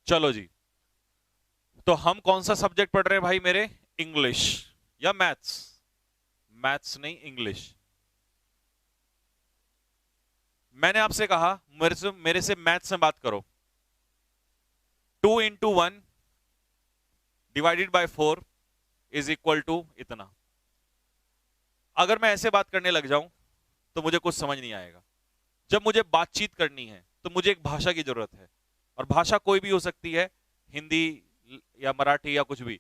चलो जी, तो हम कौन सा सब्जेक्ट पढ़ रहे हैं भाई मेरे? इंग्लिश या मैथ्स? मैथ्स नहीं, इंग्लिश। मैंने आपसे कहा मेरे से मैथ्स में बात करो। 2 × 1 divided by 4 is equal to इतना। अगर मैं ऐसे बात करने लग जाऊं तो मुझे कुछ समझ नहीं आएगा। जब मुझे बातचीत करनी है तो मुझे एक भाषा की जरूरत है, और भाषा कोई भी हो सकती है, हिंदी या मराठी या कुछ भी।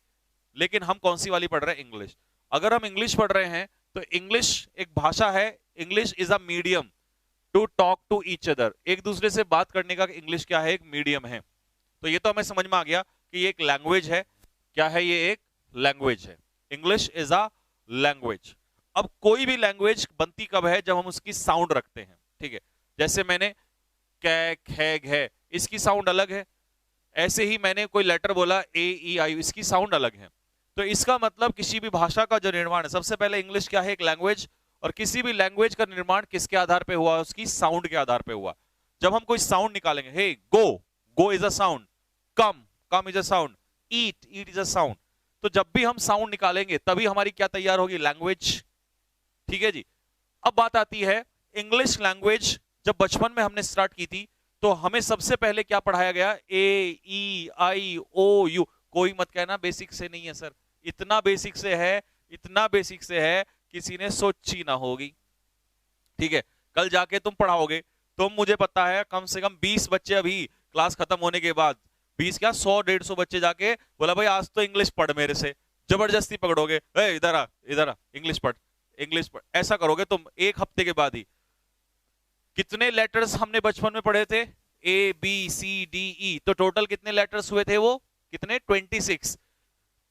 लेकिन हम कौन सी वाली पढ़ रहे हैं? इंग्लिश। अगर हम इंग्लिश पढ़ रहे हैं तो इंग्लिश एक भाषा है। English is a medium to talk to each other. एक दूसरे से बात करने का इंग्लिश क्या है? एक मीडियम है। तो ये तो हमें समझ में आ गया कि ये एक लैंग्वेज है। क्या है ये? एक लैंग्वेज है। English is a language. अब कोई भी लैंग्वेज बनती कब है? जब हम उसकी साउंड रखते हैं। ठीक है, जैसे मैंने कै खे घे, इसकी साउंड अलग है। ऐसे ही मैंने कोई लेटर बोला ए ई आई, इसकी साउंड अलग है। तो इसका मतलब किसी भी भाषा का जो निर्माण है, सबसे पहले इंग्लिश क्या है? एक लैंग्वेज। और किसी भी लैंग्वेज का निर्माण किसके आधार पे हुआ? उसकी साउंड के आधार पे हुआ। जब हम कोई साउंड निकालेंगे, hey go, go is a sound. Come, come is a sound. Eat, eat is a sound. तो जब भी हम साउंड निकालेंगे तभी हमारी क्या तैयार होगी? लैंग्वेज। ठीक है जी। अब बात आती है इंग्लिश लैंग्वेज। जब बचपन में हमने स्टार्ट की थी तो हमें सबसे पहले क्या पढ़ाया गया? ए ई आई ओ यू। कोई मत कहना बेसिक से नहीं है सर। इतना बेसिक से है, इतना बेसिक से है, किसी ने सोची ना होगी। ठीक है, कल जाके तुम पढ़ाओगे तो मुझे पता है कम से कम 20 बच्चे अभी क्लास खत्म होने के बाद, 20 क्या 100-150 बच्चे जाके बोला भाई आज तो इंग्लिश पढ़ मेरे से। जबरदस्ती पकड़ोगे, इधर आ, इधर आ, इंग्लिश पढ़, इंग्लिश पढ़। ऐसा करोगे तुम एक हफ्ते के बाद ही। कितने लेटर्स हमने बचपन में पढ़े थे? A B C D E. तो टोटल कितने लेटर्स हुए थे वो? कितने? 26।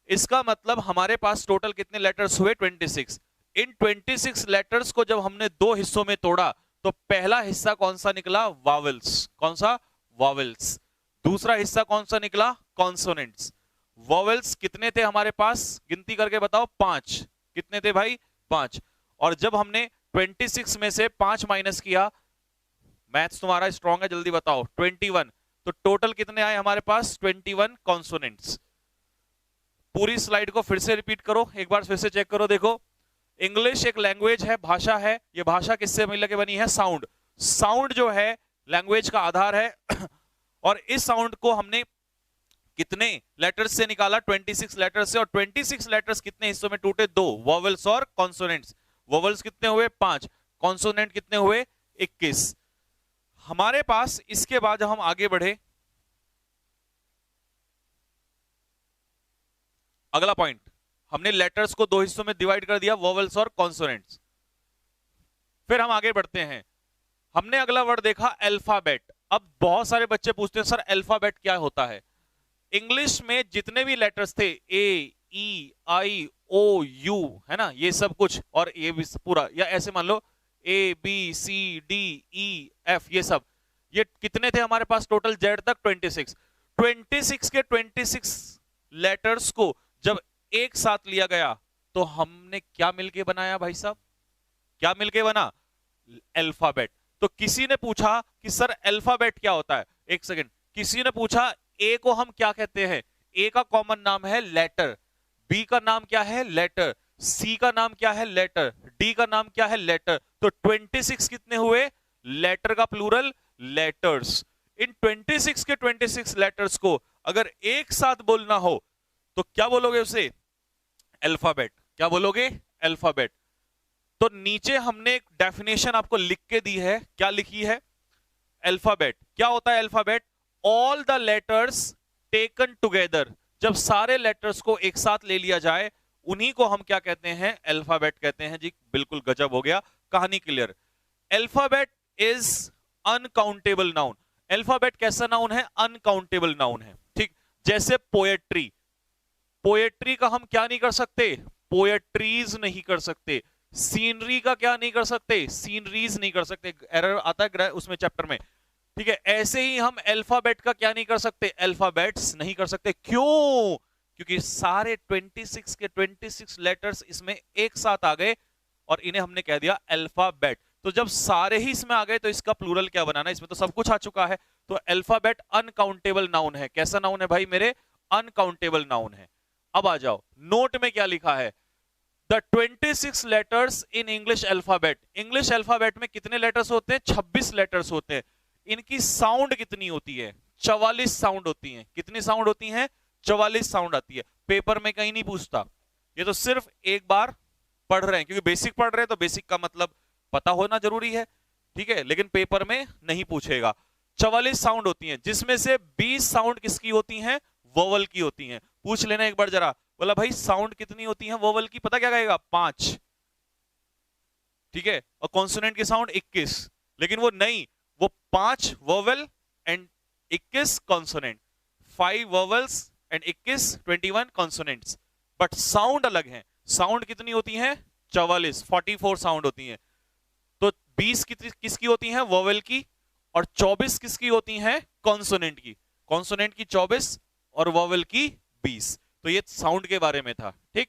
इसका मतलब हमारे पास टोटल कितने लेटर्स हुए? 26। इन 26 लेटर्स को जब हमने दो हिस्सों में तोड़ा तो पहला हिस्सा कौन सा निकला? वावल्स। कौन सा? वावल्स। दूसरा हिस्सा कौन सा निकला? कॉन्सोनेंट्स। वावल्स कितने थे हमारे पास? गिनती करके बताओ। 5। कितने थे भाई? 5। और जब हमने 26 में से 5 माइनस किया, मैथ्स तुम्हारा स्ट्रॉन्ग है, जल्दी बताओ, 21। तो टोटल कितने आए हमारे पास? 21 कॉन्सोनेंट्स। पूरी स्लाइड को फिर से रिपीट करो, एक बार फिर से चेक करो। देखो, इंग्लिश एक लैंग्वेज है, भाषा है। ये भाषा किससे मिल के बनी है? साउंड। साउंड जो है लैंग्वेज का आधार है। और इस साउंड को हमने कितने लेटर्स से निकाला? 26 लेटर्स से। और 26 लेटर्स कितने हिस्सों में टूटे? 2, वॉवल्स और कॉन्सोनेंट्स। वॉवल्स कितने हुए? 5। कॉन्सोनेंट कितने हुए? 21। हमारे पास इसके बाद जब हम आगे बढ़े, अगला पॉइंट, हमने लेटर्स को दो हिस्सों में डिवाइड कर दिया, वोवेल्स और कॉन्सोनेंट्स। फिर हम आगे बढ़ते हैं, हमने अगला वर्ड देखा अल्फाबेट। अब बहुत सारे बच्चे पूछते हैं सर अल्फाबेट क्या होता है? इंग्लिश में जितने भी लेटर्स थे, ए ई आई ओ यू, है ना, ये सब कुछ, और ये भी पूरा, या ऐसे मान लो A B C D E F, ये सब, ये कितने थे हमारे पास टोटल? जेड तक 26। 26 के 26 लेटर्स को जब एक साथ लिया गया तो हमने क्या मिलके बनाया भाई साहब? क्या मिलके बना? अल्फाबेट। तो किसी ने पूछा कि सर अल्फाबेट क्या होता है? एक सेकंड, किसी ने पूछा ए को हम क्या कहते हैं? ए का कॉमन नाम है लेटर, बी का नाम क्या है? लेटर, सी का नाम क्या है? लेटर, डी का नाम क्या है? लेटर। तो 26 कितने हुए? लेटर का प्लूरल, लेटर्स। इन 26 के 26 लेटर्स को अगर एक साथ बोलना हो तो क्या बोलोगे उसे? अल्फाबेट। क्या बोलोगे? अल्फाबेट। तो नीचे हमने एक डेफिनेशन आपको लिख के दी है। क्या लिखी है? अल्फाबेट क्या होता है? Alphabet, all the letters taken together. जब सारे लेटर्स को एक साथ ले लिया जाए उन्हीं को हम क्या कहते हैं? अल्फाबेट कहते हैं जी। बिल्कुल गजब हो गया, कहानी clear. Alphabet is uncountable noun. Alphabet कैसा नाउन है? अनकाउंटेबल नाउन है। ठीक, जैसे पोएट्री। पोएट्री का हम क्या नहीं कर सकते? पोएट्रीज नहीं कर सकते। सीनरी का क्या नहीं कर सकते? सीनरीज नहीं कर सकते। एरर आता है उसमें चैप्टर में। ठीक है, ऐसे ही हम अल्फाबेट का क्या नहीं कर सकते? अल्फाबेट्स नहीं कर सकते। क्यों? क्योंकि सारे 26 के 26 लेटर्स इसमें एक साथ आ गए और इन्हें हमने कह दिया अल्फाबेट। तो जब सारे ही इसमें आ गए तो इसका प्लूरल क्या बनाना, इसमें तो सब कुछ आ चुका है। तो अल्फाबेट अनकाउंटेबल नाउन है। कैसा नाउन है भाई मेरे, अनकाउंटेबल नाउन है। अब आ जाओ, नोट में क्या लिखा है, the 26 letters in English alphabet. English alphabet में कितने लेटर्स होते हैं, 26 लेटर्स होते हैं। इनकी साउंड कितनी होती है, 44 साउंड होती हैं। कितनी साउंड होती हैं, 44 साउंड आती है। पेपर में कहीं नहीं पूछता, ये तो सिर्फ एक बार पढ़ रहे हैं, क्योंकि बेसिक पढ़ रहे हैं तो बेसिक का मतलब पता होना जरूरी है, ठीक है, लेकिन पेपर में नहीं पूछेगा। 44 साउंड होती हैं, जिसमें से 20 साउंड किसकी होती हैं, वोवल की होती हैं। पूछ लेना एक बार जरा, बोला भाई साउंड कितनी होती है वोवल की, पता क्या कहेगा, 5, ठीक है, और कॉन्सोनेंट की साउंड 21, लेकिन वो नहीं, वो 5 vowel and 21 consonant, 5 vowels and 21 consonants, but sound अलग है। साउंड कितनी होती है, 44 साउंड होती है। तो 20 किसकी होती है, वोवेल की, और 24 किसकी होती हैं, कॉन्सोनेंट की। कॉन्सोनेंट की 24 और वोवेल की 20। तो ये साउंड के बारे में था, ठीक।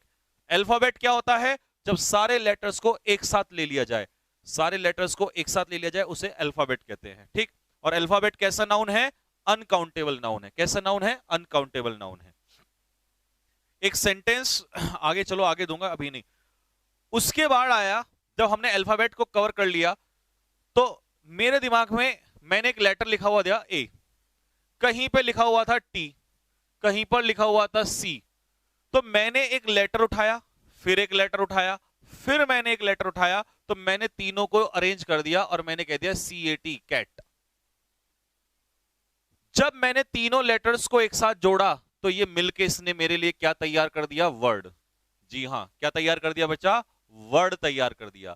अल्फाबेट क्या होता है, जब सारे लेटर्स को एक साथ ले लिया जाए, सारे लेटर्स को एक साथ ले लिया जाए उसे अल्फाबेट कहते हैं, ठीक। और अल्फाबेट कैसा नाउन है, अनकाउंटेबल नाउन है। कैसा नाउन है, अनकाउंटेबल नाउन है। एक सेंटेंस आगे, चलो आगे दूंगा, अभी नहीं। उसके बाद आया, जब हमने अल्फाबेट को कवर कर लिया तो मेरे दिमाग में मैंने एक लेटर लिखा हुआ दिया ए, कहीं पे लिखा हुआ था टी, कहीं पर लिखा हुआ था सी। तो मैंने एक लेटर उठाया, फिर एक लेटर उठाया, फिर मैंने एक लेटर उठाया, तो मैंने तीनों को अरेंज कर दिया और मैंने कह दिया CAT, कैट। जब मैंने तीनों लेटर्स को एक साथ जोड़ा तो ये मिलके इसने मेरे लिए क्या तैयार कर दिया, वर्ड। जी हां, क्या तैयार कर दिया बच्चा, वर्ड तैयार कर दिया।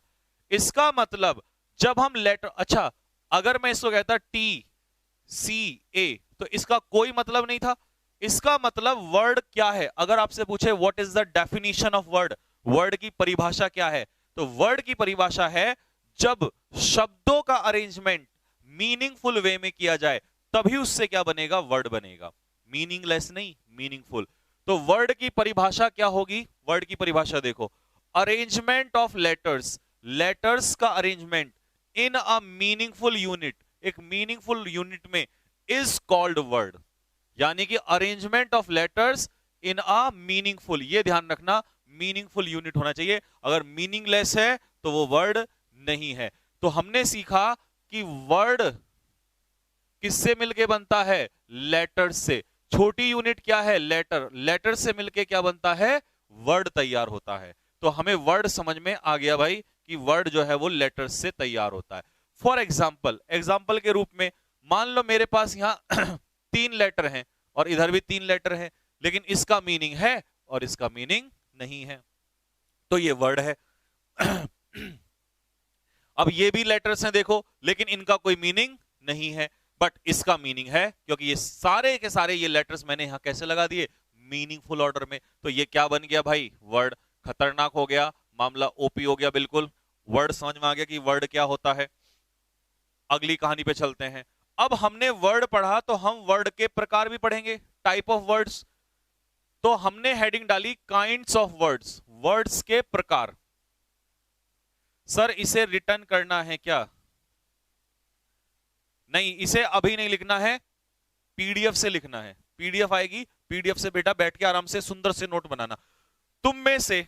इसका मतलब जब हम लेटर, अच्छा अगर मैं इसको कहता TCA तो इसका कोई मतलब नहीं था। इसका मतलब वर्ड क्या है, अगर आपसे पूछे what is the definition of word, word की परिभाषा क्या है, तो वर्ड की परिभाषा है जब शब्दों का अरेंजमेंट मीनिंगफुल वे में किया जाए तभी उससे क्या बनेगा, वर्ड बनेगा। मीनिंगलेस नहीं, मीनिंगफुल। तो वर्ड की परिभाषा क्या होगी, वर्ड की परिभाषा देखो, अरेंजमेंट ऑफ लेटर्स, लेटर्स का arrangement in a meaningful unit, एक मीनिंगफुल यूनिट में, इज कॉल्ड वर्ड। यानी कि arrangement of letters in a meaningful, ये ध्यान रखना, मीनिंगफुल यूनिट होना चाहिए। अगर मीनिंगलेस है तो वो वर्ड नहीं है। तो हमने सीखा कि वर्ड किससे मिलके बनता है, लेटर से। छोटी यूनिट क्या है, लेटर, लेटर से मिलके क्या बनता है, वर्ड तैयार होता है। तो हमें वर्ड समझ में आ गया भाई कि वर्ड जो है वो लेटर से तैयार होता है। फॉर एग्जाम्पल, एग्जाम्पल के रूप में मान लो मेरे पास यहां 3 लेटर हैं और इधर भी 3 लेटर हैं, लेकिन इसका मीनिंग है और इसका मीनिंग नहीं है, तो ये वर्ड है। अब ये भी लेटर्स हैं देखो, लेकिन इनका कोई मीनिंग नहीं है, बट इसका मीनिंग है, क्योंकि ये सारे के सारे ये लेटर्स मैंने यहां कैसे लगा दिए, मीनिंगफुल ऑर्डर में। तो ये क्या बन गया भाई, वर्ड। खतरनाक हो गया मामला, ओपी हो गया बिल्कुल। वर्ड समझ में आ गया कि वर्ड क्या होता है। अगली कहानी पे चलते हैं। अब हमने वर्ड पढ़ा तो हम वर्ड के प्रकार भी पढ़ेंगे, टाइप ऑफ वर्ड्स। तो हमने हेडिंग डाली काइंड्स ऑफ वर्ड्स, वर्ड्स के प्रकार। सर इसे रिटर्न करना है क्या, नहीं, इसे अभी नहीं लिखना है, पीडीएफ से लिखना है। पीडीएफ आएगी, पीडीएफ से बेटा बैठ के आराम से सुंदर से नोट बनाना। तुम में से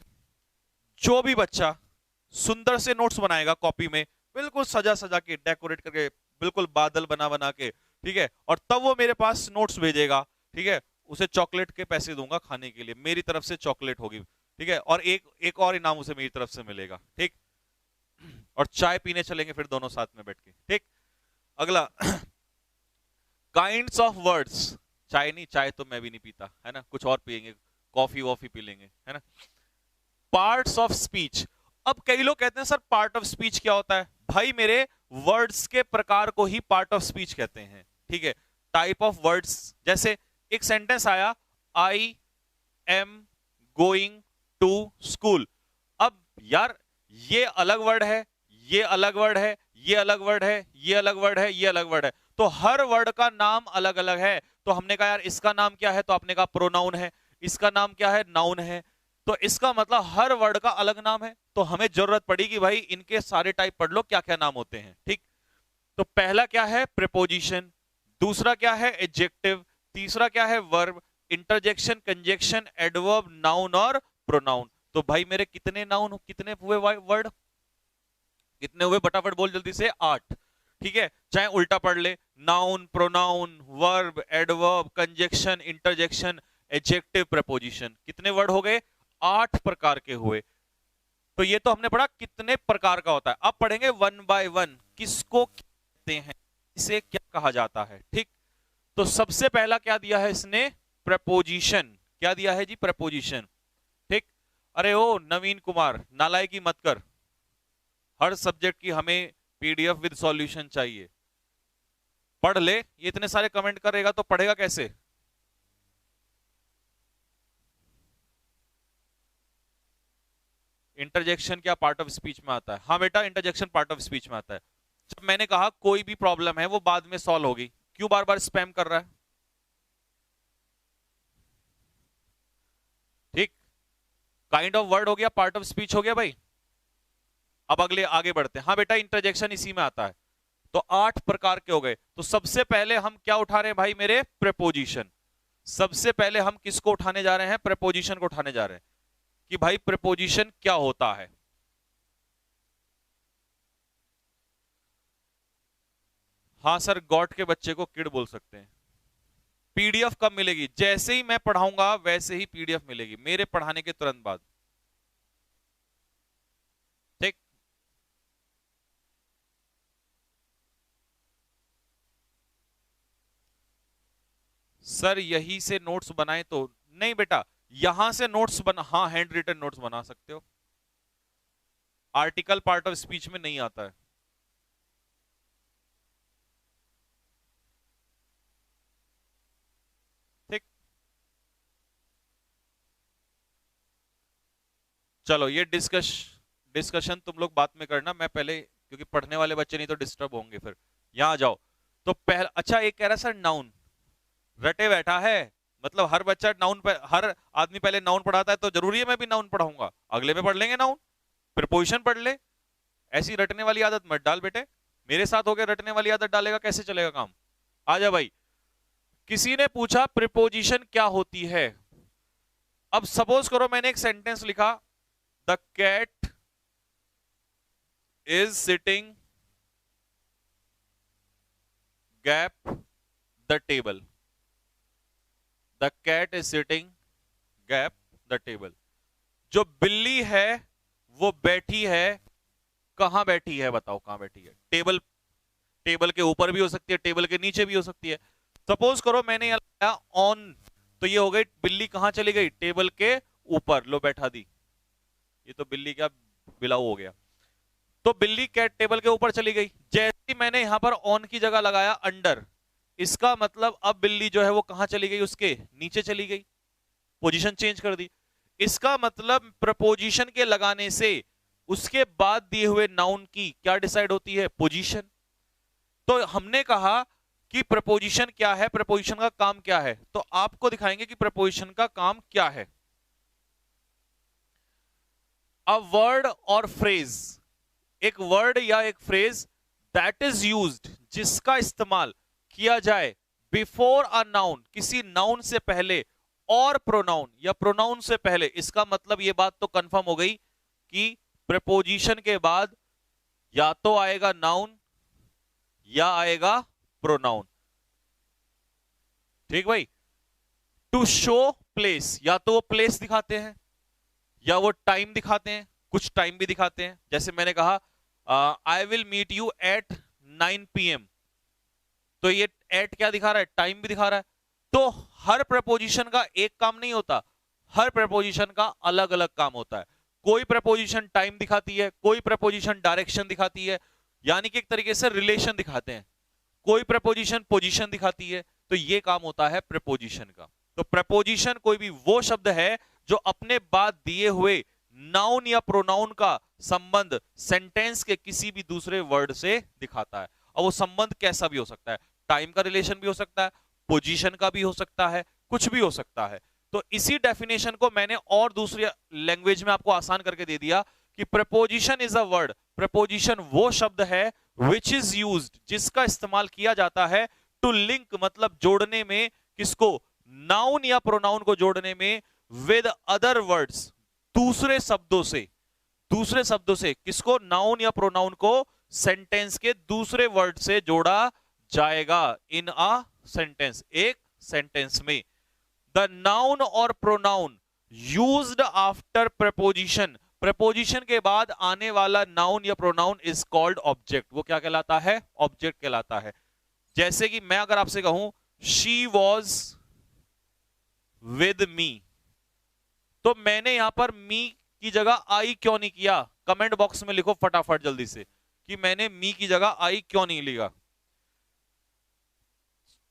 जो भी बच्चा सुंदर से नोट्स बनाएगा कॉपी में, बिल्कुल सजा सजा के, डेकोरेट करके, बिल्कुल बादल बना बना के, ठीक है, और तब वो मेरे पास नोट्स भेजेगा, ठीक है, उसे चॉकलेट के पैसे दूंगा खाने के लिए, मेरी तरफ से चॉकलेट होगी, ठीक है, और एक और इनाम उसे मेरी तरफ से मिलेगा, ठीक, और चाय पीने चलेंगे फिर दोनों साथ में बैठ के, ठीक। अगला काइंड्स ऑफ वर्ड्स, चाय नहीं, चाय तो मैं भी नहीं पीता, है ना, कुछ और पियेंगे, कॉफी वॉफी पी लेंगे, है ना। Parts of speech. अब कई लोग कहते हैं सर पार्ट ऑफ स्पीच क्या होता है, भाई मेरे वर्ड्स के प्रकार को ही पार्ट ऑफ स्पीच कहते हैं, ठीक है। टाइप ऑफ वर्ड्स, जैसे एक सेंटेंस आया, I am going to school. अब यार ये अलग वर्ड है, ये अलग वर्ड है, ये अलग वर्ड है, ये अलग वर्ड है, ये अलग वर्ड है, तो हर वर्ड का नाम अलग अलग है। तो हमने कहा यार इसका नाम क्या है, तो आपने कहा प्रोनाउन है, इसका नाम क्या है, नाउन है। तो इसका मतलब हर वर्ड का अलग नाम है, तो हमें जरूरत पड़ी कि भाई इनके सारे टाइप पढ़ लो क्या क्या नाम होते हैं। ठीक, तो पहला क्या है प्रीपोजिशन, दूसरा क्या है एडजेक्टिव, तीसरा क्या है verb, interjection, conjunction, adverb, noun और प्रोनाउन। तो भाई मेरे कितने नाउन, कितने हुए वर्ड, कितने हुए फटाफट बोल जल्दी से, 8। ठीक है, चाहे उल्टा पढ़ ले, noun, pronoun, verb, adverb, conjunction, interjection, adjective, preposition, कितने वर्ड हो गए, 8 प्रकार के हुए। तो ये तो हमने पढ़ा कितने प्रकार का होता है। अब पढ़ेंगे वन बाय वन किसको कहते हैं, इसे क्या कहा जाता है। ठीक, तो सबसे पहला क्या दिया है इसने, प्रपोजिशन। क्या दिया है जी, प्रपोजिशन। ठीक, अरे ओ नवीन कुमार नालायकी मत कर, हर सब्जेक्ट की हमें पीडीएफ विद सॉल्यूशन चाहिए, पढ़ ले। ये इतने सारे कमेंट करेगा तो पढ़ेगा कैसे। इंटरजेक्शन क्या पार्ट ऑफ स्पीच में आता है, हाँ बेटा इंटरजेक्शन पार्ट ऑफ स्पीच में आता है। जब मैंने कहा कोई भी प्रॉब्लम है वो बाद में सॉल्व होगी, क्यों बार बार स्पैम कर रहा है। ठीक, काइंड ऑफ वर्ड हो गया, पार्ट ऑफ स्पीच हो गया भाई। अब अगले आगे बढ़ते हैं, हाँ बेटा इंटरजेक्शन इसी में आता है। तो 8 प्रकार के हो गए। तो सबसे पहले हम क्या उठा रहे हैं भाई मेरे, प्रीपोजिशन। सबसे पहले हम किसको उठाने जा रहे हैं, प्रीपोजिशन को उठाने जा रहे हैं कि भाई प्रीपोजिशन क्या होता है। हाँ सर, गॉड के बच्चे को किड बोल सकते हैं। पीडीएफ कब मिलेगी, जैसे ही मैं पढ़ाऊंगा वैसे ही पीडीएफ मिलेगी, मेरे पढ़ाने के तुरंत बाद। ठीक, सर यही से नोट्स बनाए तो नहीं बेटा, यहां से नोट्स बना, हाँ हैंड रिटन नोट्स बना सकते हो, आर्टिकल पार्ट ऑफ स्पीच में नहीं आता है। ठीक, चलो ये डिस्कशन तुम लोग बात में करना, मैं पहले, क्योंकि पढ़ने वाले बच्चे नहीं तो डिस्टर्ब होंगे फिर। यहां जाओ, तो पहला, अच्छा एक कह रहा सर नाउन रटे बैठा है, मतलब हर बच्चा नाउन, हर आदमी पहले नाउन पढ़ाता है तो जरूरी है मैं भी नाउन पढ़ाऊंगा, अगले में पढ़ लेंगे नाउन, प्रीपोजिशन पढ़ ले। ऐसी रटने वाली आदत मत डाल बेटे, मेरे साथ हो गया रटने वाली आदत डालेगा कैसे चलेगा काम। आजा भाई, किसी ने पूछा प्रीपोजिशन क्या होती है। अब सपोज करो मैंने एक सेंटेंस लिखा, the cat is sitting gap the table, the cat is sitting gap the table. जो बिल्ली है वो बैठी है, कहां बैठी है बताओ, कहां बैठी है, टेबल, टेबल के ऊपर भी हो सकती है, टेबल के नीचे भी हो सकती है। सपोज करो मैंने यहां लगाया ऑन, तो ये हो गई बिल्ली कहां चली गई, टेबल के ऊपर, लो बैठा दी, ये तो बिल्ली क्या बिलाऊ हो गया। तो बिल्ली कैट टेबल के ऊपर चली गई। जैसे ही मैंने यहां पर ऑन की जगह लगाया अंडर, इसका मतलब अब बिल्ली जो है वो कहां चली गई, उसके नीचे चली गई, पोजीशन चेंज कर दी। इसका मतलब प्रपोजिशन के लगाने से उसके बाद दिए हुए नाउन की क्या डिसाइड होती है, पोजीशन। तो हमने कहा कि प्रपोजिशन क्या है, प्रपोजिशन का काम क्या है, तो आपको दिखाएंगे कि प्रपोजिशन का काम क्या है। अ वर्ड और फ्रेज, एक वर्ड या एक फ्रेज दैट इज यूज्ड, जिसका इस्तेमाल किया जाए बिफोर अ नाउन, किसी नाउन से पहले, और प्रोनाउन या प्रोनाउन से पहले। इसका मतलब ये बात तो कंफर्म हो गई कि प्रीपोजिशन के बाद या तो आएगा नाउन या आएगा प्रोनाउन। ठीक भाई, टू शो प्लेस, या तो वो प्लेस दिखाते हैं या वो टाइम दिखाते हैं, कुछ टाइम भी दिखाते हैं। जैसे मैंने कहा I will meet you at 9 PM, तो ये एट क्या दिखा रहा है, टाइम भी दिखा रहा है। तो हर प्रपोजिशन का एक काम नहीं होता, हर प्रपोजिशन का अलग अलग काम होता है। कोई प्रपोजिशन टाइम दिखाती है, कोई प्रपोजिशन डायरेक्शन दिखाती है, यानी कि एक तरीके से रिलेशन दिखाते हैं, कोई प्रपोजिशन पोजीशन दिखाती है। तो ये काम होता है प्रपोजिशन का। तो प्रपोजिशन कोई भी वो शब्द है जो अपने बाद दिए हुए नाउन या प्रोनाउन का संबंध सेंटेंस के किसी भी दूसरे वर्ड से दिखाता है। और वो संबंध कैसा भी हो सकता है, टाइम का रिलेशन भी हो सकता है, पोजीशन का भी हो सकता है, कुछ भी हो सकता है। तो इसी डेफिनेशन को मैंने और दूसरी लैंग्वेज में आपको आसान करके दे दिया कि preposition is a word, preposition वो शब्द है विच इज यूज्ड, जिसका इस्तेमाल किया जाता है टू लिंक, मतलब जोड़ने में, किसको, नाउन या प्रोनाउन को जोड़ने में, विद अदर वर्ड्स, दूसरे शब्दों से, दूसरे शब्दों से, किसको, नाउन या प्रोनाउन को सेंटेंस के दूसरे वर्ड से जोड़ा जाएगा इन अ सेंटेंस, एक सेंटेंस में। द नाउन और pronoun used after preposition, preposition के बाद आने वाला नाउन या प्रोनाउन इज कॉल्ड ऑब्जेक्ट, वो क्या कहलाता है, ऑब्जेक्ट कहलाता है। जैसे कि मैं अगर आपसे कहूं शी वॉज विद मी, तो मैंने यहां पर मी की जगह आई क्यों नहीं किया, कमेंट बॉक्स में लिखो फटाफट जल्दी से कि मैंने मी की जगह आई क्यों नहीं लिखा।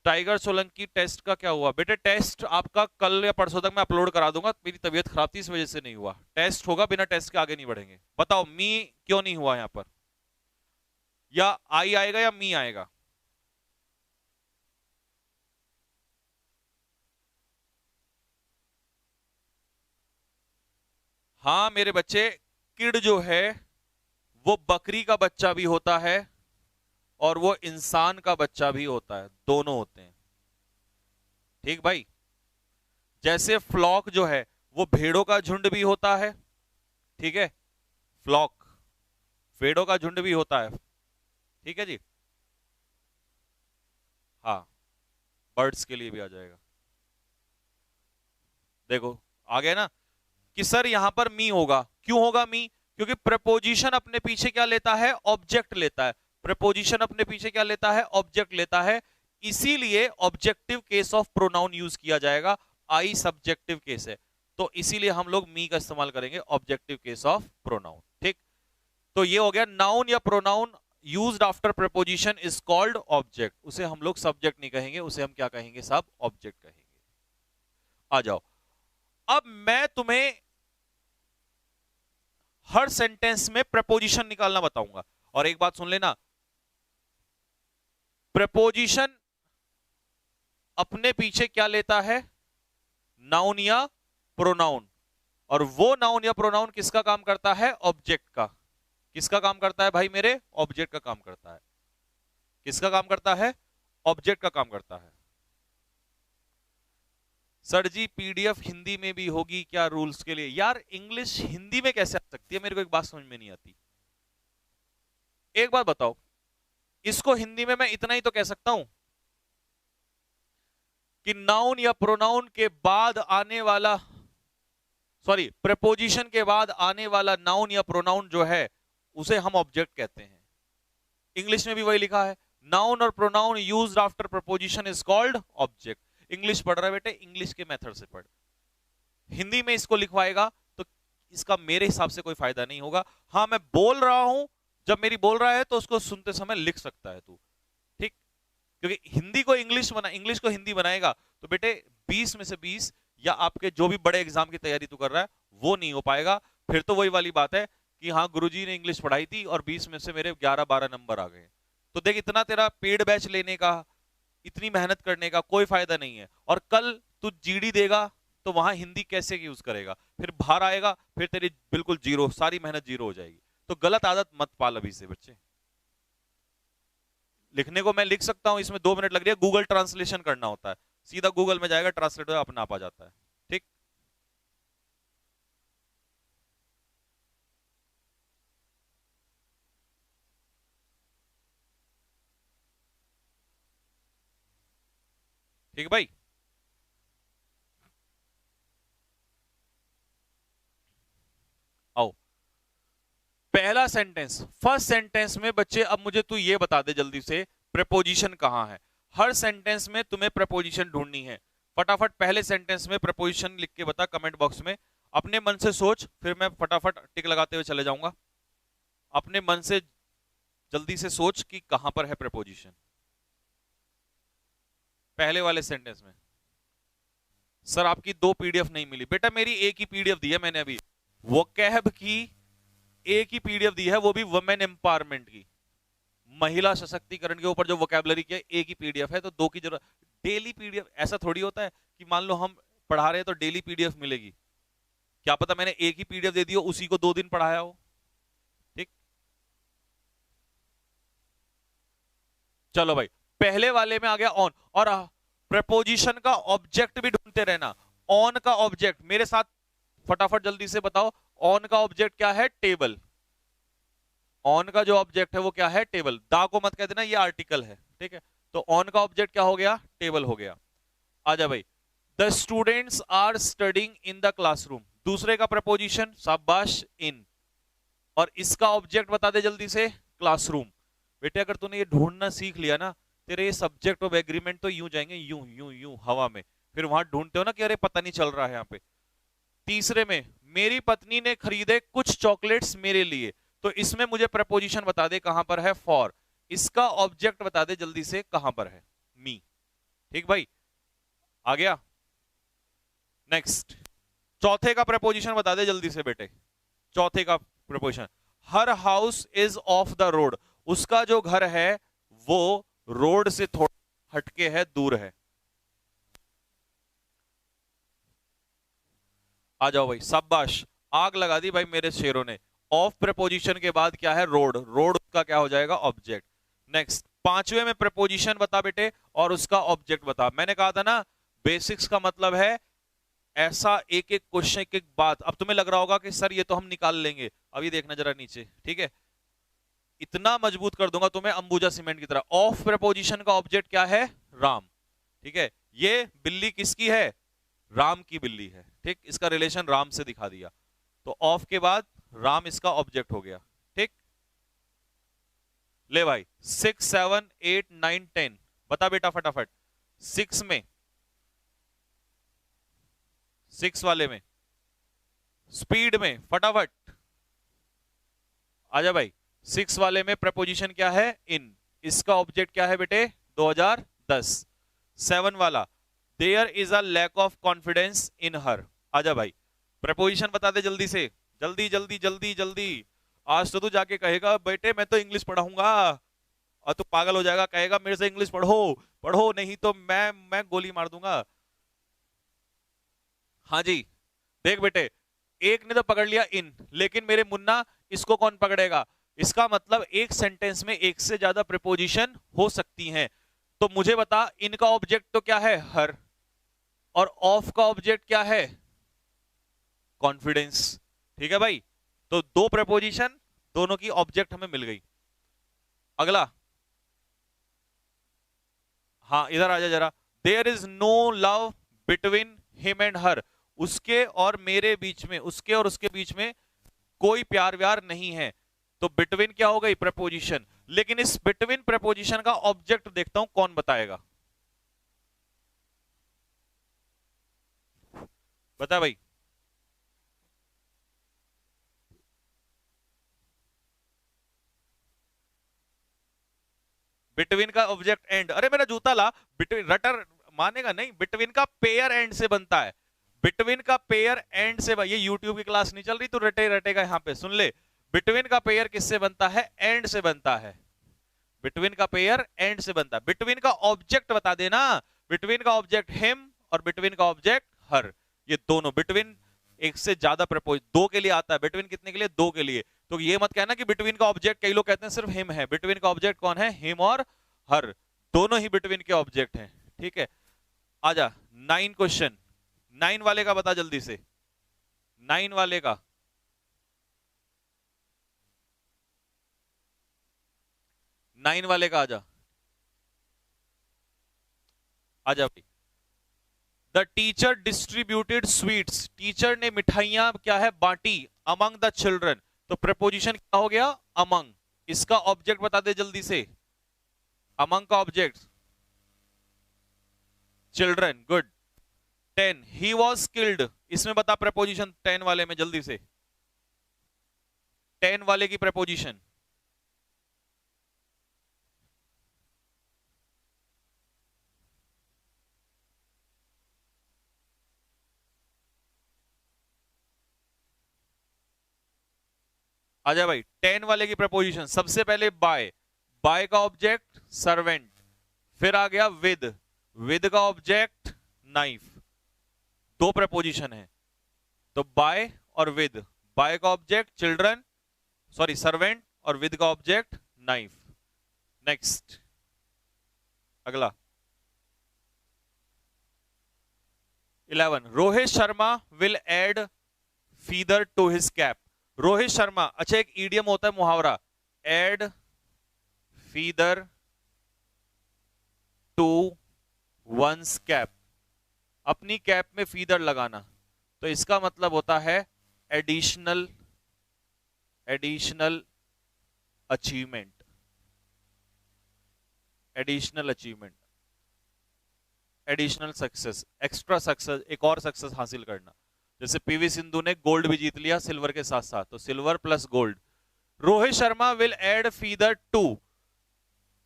टाइगर सोलंकी टेस्ट का क्या हुआ बेटे, टेस्ट आपका कल या परसों तक मैं अपलोड करा दूंगा, मेरी तबीयत खराब थी इस वजह से नहीं हुआ, टेस्ट होगा, बिना टेस्ट के आगे नहीं बढ़ेंगे। बताओ मी क्यों नहीं हुआ यहां पर, या आई आएगा या मी आएगा? हाँ मेरे बच्चे, किड जो है वो बकरी का बच्चा भी होता है और वो इंसान का बच्चा भी होता है, दोनों होते हैं, ठीक भाई। जैसे फ्लॉक जो है वो भेड़ों का झुंड भी होता है, ठीक है, फ्लॉक भेड़ों का झुंड भी होता है, ठीक है जी। हाँ बर्ड्स के लिए भी आ जाएगा, देखो आ गया ना कि सर यहां पर मी होगा, क्यों होगा मी, क्योंकि प्रपोजिशन अपने पीछे क्या लेता है, ऑब्जेक्ट लेता है, प्रपोजिशन अपने पीछे क्या लेता है, ऑब्जेक्ट लेता है, इसीलिए objective case of pronoun use किया जाएगा, आई सब्जेक्टिव केस है, तो इसीलिए हम लोग मी का इस्तेमाल करेंगे ऑब्जेक्टिव केस ऑफ प्रोनाउन, ठीक। तो ये हो गया नाउन या pronoun used after preposition is called object, उसे हम लोग सब्जेक्ट नहीं कहेंगे, उसे हम क्या कहेंगे, सब ऑब्जेक्ट कहेंगे। आ जाओ, अब मैं तुम्हें हर सेंटेंस में प्रपोजिशन निकालना बताऊंगा, और एक बात सुन लेना, प्रपोजिशन अपने पीछे क्या लेता है, नाउन या प्रोनाउन, और वो नाउन या प्रोनाउन किसका काम करता है, ऑब्जेक्ट का। किसका काम करता है भाई मेरे, ऑब्जेक्ट का काम करता है। किसका काम करता है, ऑब्जेक्ट का काम करता है। सर जी पीडीएफ हिंदी में भी होगी क्या रूल्स के लिए, यार इंग्लिश हिंदी में कैसे आ सकती है, मेरे को एक बात समझ में नहीं आती। एक बात बताओ, इसको हिंदी में मैं इतना ही तो कह सकता हूं कि नाउन या प्रोनाउन के बाद आने वाला, सॉरी प्रपोजिशन के बाद आने वाला नाउन या प्रोनाउन जो है उसे हम ऑब्जेक्ट कहते हैं। इंग्लिश में भी वही लिखा है, नाउन और pronoun used after preposition is called object. English पढ़ रहा है बेटे, इंग्लिश के मेथड से पढ़, हिंदी में इसको लिखवाएगा तो इसका मेरे हिसाब से कोई फायदा नहीं होगा। हाँ मैं बोल रहा हूं, जब मेरी बोल रहा है तो उसको सुनते समय लिख सकता है तू, ठीक, क्योंकि हिंदी को इंग्लिश बना, इंग्लिश को हिंदी बनाएगा तो बेटे 20 में से 20 या आपके जो भी बड़े एग्जाम की तैयारी तू कर रहा है वो नहीं हो पाएगा। फिर तो वही वाली बात है कि हाँ गुरुजी ने इंग्लिश पढ़ाई थी और 20 में से मेरे 11-12 नंबर आ गए। तो देख इतना तेरा पेड बैच लेने का, इतनी मेहनत करने का कोई फायदा नहीं है। और कल तू जीडी देगा तो वहां हिंदी कैसे यूज करेगा, फिर बाहर आएगा फिर तेरी बिल्कुल जीरो, सारी मेहनत जीरो हो जाएगी। तो गलत आदत मत पाल अभी से बच्चे। लिखने को मैं लिख सकता हूं, इसमें 2 मिनट लग रही है, गूगल ट्रांसलेशन करना होता है, सीधा गूगल में जाएगा, ट्रांसलेटर अपने आप आ जाता है, ठीक। ठीक है भाई। आओ पहला सेंटेंस, फर्स्ट सेंटेंस में बच्चे अब मुझे तू ये बता दे जल्दी से प्रपोजिशन कहां है। हर सेंटेंस में तुम्हें प्रपोजिशन ढूंढनी है, फटाफट पहले सेंटेंस में प्रपोजिशन लिख के बता कमेंट बॉक्स में। अपने मन से सोच, फिर मैं फटाफट टिक लगाते हुए चले जाऊंगा। अपने मन से जल्दी से सोच कि कहां पर है प्रपोजिशन पहले वाले सेंटेंस में। सर आपकी 2 पीडीएफ नहीं मिली, बेटा मेरी एक ही पीडीएफ दी है मैंने अभी, वोकैब की एक ही पीडीएफ दी है, वो भी वुमेन एम्पावरमेंट की, महिला सशक्तिकरण के ऊपर जो वोकैबुलरी की एक ही पीडीएफ है, तो 2 की जरूरत। डेली पीडीएफ ऐसा थोड़ी होता है कि मान लो हम पढ़ा रहे हैं तो डेली पीडीएफ मिलेगी, क्या पता मैंने एक ही पीडीएफ दे दी हो, उसी को 2 दिन पढ़ाया हो। ठीक, चलो भाई, पहले वाले में आ गया ऑन, और प्रपोजिशन का ऑब्जेक्ट भी ढूंढते रहना। ऑन का ऑब्जेक्ट मेरे साथ फटाफट जल्दी से बताओ, ऑन का ऑब्जेक्ट क्या है? टेबल। ऑन का जो ऑब्जेक्ट है वो क्या है? टेबल। दा को मत कह देना, ये आर्टिकल है, ठीक है। तो ऑन का ऑब्जेक्ट क्या हो गया? टेबल हो गया। आजा भाई, the students are studying in the classroom, दूसरे का प्रपोजिशन, शाबाश, इन, और इसका ऑब्जेक्ट बता दे जल्दी से, क्लासरूम। बेटे अगर तूने ये ढूंढना सीख लिया ना, तेरे ये सब्जेक्ट ऑफ एग्रीमेंट तो यूं जाएंगे, यूं यूं यूं हवा में, फिर वहां ढूंढते हो ना कि अरे पता नहीं चल रहा है यहाँ पे। तीसरे में, मेरी पत्नी ने खरीदे कुछ चॉकलेट्स मेरे लिए, तो इसमें मुझे प्रपोजिशन बता दे कहां पर है? फॉर। इसका ऑब्जेक्ट बता दे जल्दी से कहां पर है? मी। ठीक भाई, आ गया। नेक्स्ट, चौथे का प्रपोजिशन बता दे जल्दी से बेटे, चौथे का preposition. Her house is of the road, उसका जो घर है वो रोड से थोड़ा हटके है, दूर है। आ जाओ भाई, शाबाश, आग लगा दी भाई मेरे शेरों ने। ऑफ प्रपोजिशन के बाद क्या है? रोड। रोड का क्या हो जाएगा? ऑब्जेक्ट। नेक्स्ट, पांचवे में प्रपोजिशन बता बेटे और उसका ऑब्जेक्ट बता। मैंने कहा था ना, बेसिक्स का मतलब है ऐसा एक एक क्वेश्चन, एक एक बात। अब तुम्हें लग रहा होगा कि सर ये तो हम निकाल लेंगे, अभी देखना जरा नीचे, ठीक है। इतना मजबूत कर दूंगा तुम्हें अंबुजा सीमेंट की तरह। ऑफ प्रपोजिशन का ऑब्जेक्ट क्या है? राम, ठीक है। ये बिल्ली किसकी है? राम की बिल्ली है, ठीक। इसका रिलेशन राम से दिखा दिया, तो ऑफ के बाद राम इसका ऑब्जेक्ट हो गया, ठीक। ले भाई, 6 7 8 9 10 बता बेटा फटाफट। 6 में, 6 वाले में स्पीड में फटाफट आजा भाई। 6 वाले में प्रपोजिशन क्या है? इन। इसका ऑब्जेक्ट क्या है बेटे? 2010। 7 वाला, there is a lack of confidence in her. आजा भाई, प्रपोजिशन बता दे जल्दी से, जल्दी जल्दी जल्दी जल्दी। आज तो तू जाके कहेगा बेटे मैं तो इंग्लिश पढ़ाऊंगा, और तू पागल हो जाएगा, कहेगा मेरे से इंग्लिश पढ़ो पढ़ो, नहीं तो मैं गोली मार दूंगा। हाँ जी, देख बेटे, एक ने तो पकड़ लिया इन, लेकिन मेरे मुन्ना इसको कौन पकड़ेगा? इसका मतलब एक सेंटेंस में एक से ज्यादा प्रीपोजिशन हो सकती हैं। तो मुझे बता, इनका ऑब्जेक्ट तो क्या है? हर, और ऑफ का ऑब्जेक्ट क्या है? कॉन्फिडेंस। ठीक है भाई, तो 2 प्रीपोजिशन, दोनों की ऑब्जेक्ट हमें मिल गई। अगला, हाँ इधर आजा जरा। There is no love between him and her, उसके और मेरे बीच में, उसके और उसके बीच में कोई प्यार व्यार नहीं है। तो बिटवीन क्या हो गई? प्रपोजिशन। लेकिन इस बिटवीन प्रपोजिशन का ऑब्जेक्ट देखता हूं, कौन बताएगा? बता भाई। बिटवीन का ऑब्जेक्ट एंड, अरे मेरा जूता ला। बिटवीन रटर मानेगा नहीं, बिटवीन का पेयर एंड से बनता है। बिटवीन का पेयर एंड से, ये यूट्यूब की क्लास नहीं चल रही, तो रटे रटेगा यहां पे, सुन ले। बिटवीन का पेयर किससे बनता है? एंड से बनता है। बिटवीन का पेयर एंड से बनता है। बिटवीन का ऑब्जेक्ट बता देना। बिटवीन का ऑब्जेक्ट हिम और बिटवीन का ऑब्जेक्ट हर। ये दोनों बिटवीन एक से ज्यादा प्रपोज 2 के लिए आता है। बिटवीन कितने के लिए? 2 के लिए। तो ये मत कहना कि बिटवीन का ऑब्जेक्ट, कई लोग कहते हैं सिर्फ हिम है। बिटवीन का ऑब्जेक्ट कौन है? हिम और हर, दोनों ही बिटवीन के ऑब्जेक्ट हैं, ठीक है। आजा 9 क्वेश्चन, 9 वाले का बता जल्दी से, 9 वाले का। 9 वाले का आजा, आजा भाई। The teacher distributed sweets, teacher ने मिठाइयां क्या है? बांटी। अमंग द चिल्ड्रन, तो प्रपोजिशन क्या हो गया? अमंग। इसका ऑब्जेक्ट बता दे जल्दी से, अमंग का object children, good. 10, he was killed, इसमें बता प्रपोजिशन 10 वाले में जल्दी से, 10 वाले की प्रपोजिशन। आजा भाई, 10 वाले की प्रपोजिशन सबसे पहले बाय, बाय का ऑब्जेक्ट सर्वेंट, फिर आ गया विद, विद का ऑब्जेक्ट नाइफ, दो प्रपोजिशन है, तो बाय और विद। बाय का ऑब्जेक्ट चिल्ड्रन, सॉरी सर्वेंट, और विद का ऑब्जेक्ट नाइफ। नेक्स्ट, अगला 11, Rohit Sharma will add feather to his cap. Rohit Sharma, अच्छा एक ईडियम होता है मुहावरा, add feather to one's cap, अपनी कैप में फीदर लगाना। तो इसका मतलब होता है additional achievement, additional achievement, additional success, extra success, एक और सक्सेस हासिल करना। जैसे पीवी सिंधु ने गोल्ड भी जीत लिया सिल्वर के साथ साथ, तो silver plus gold. Rohit Sharma will add feather to,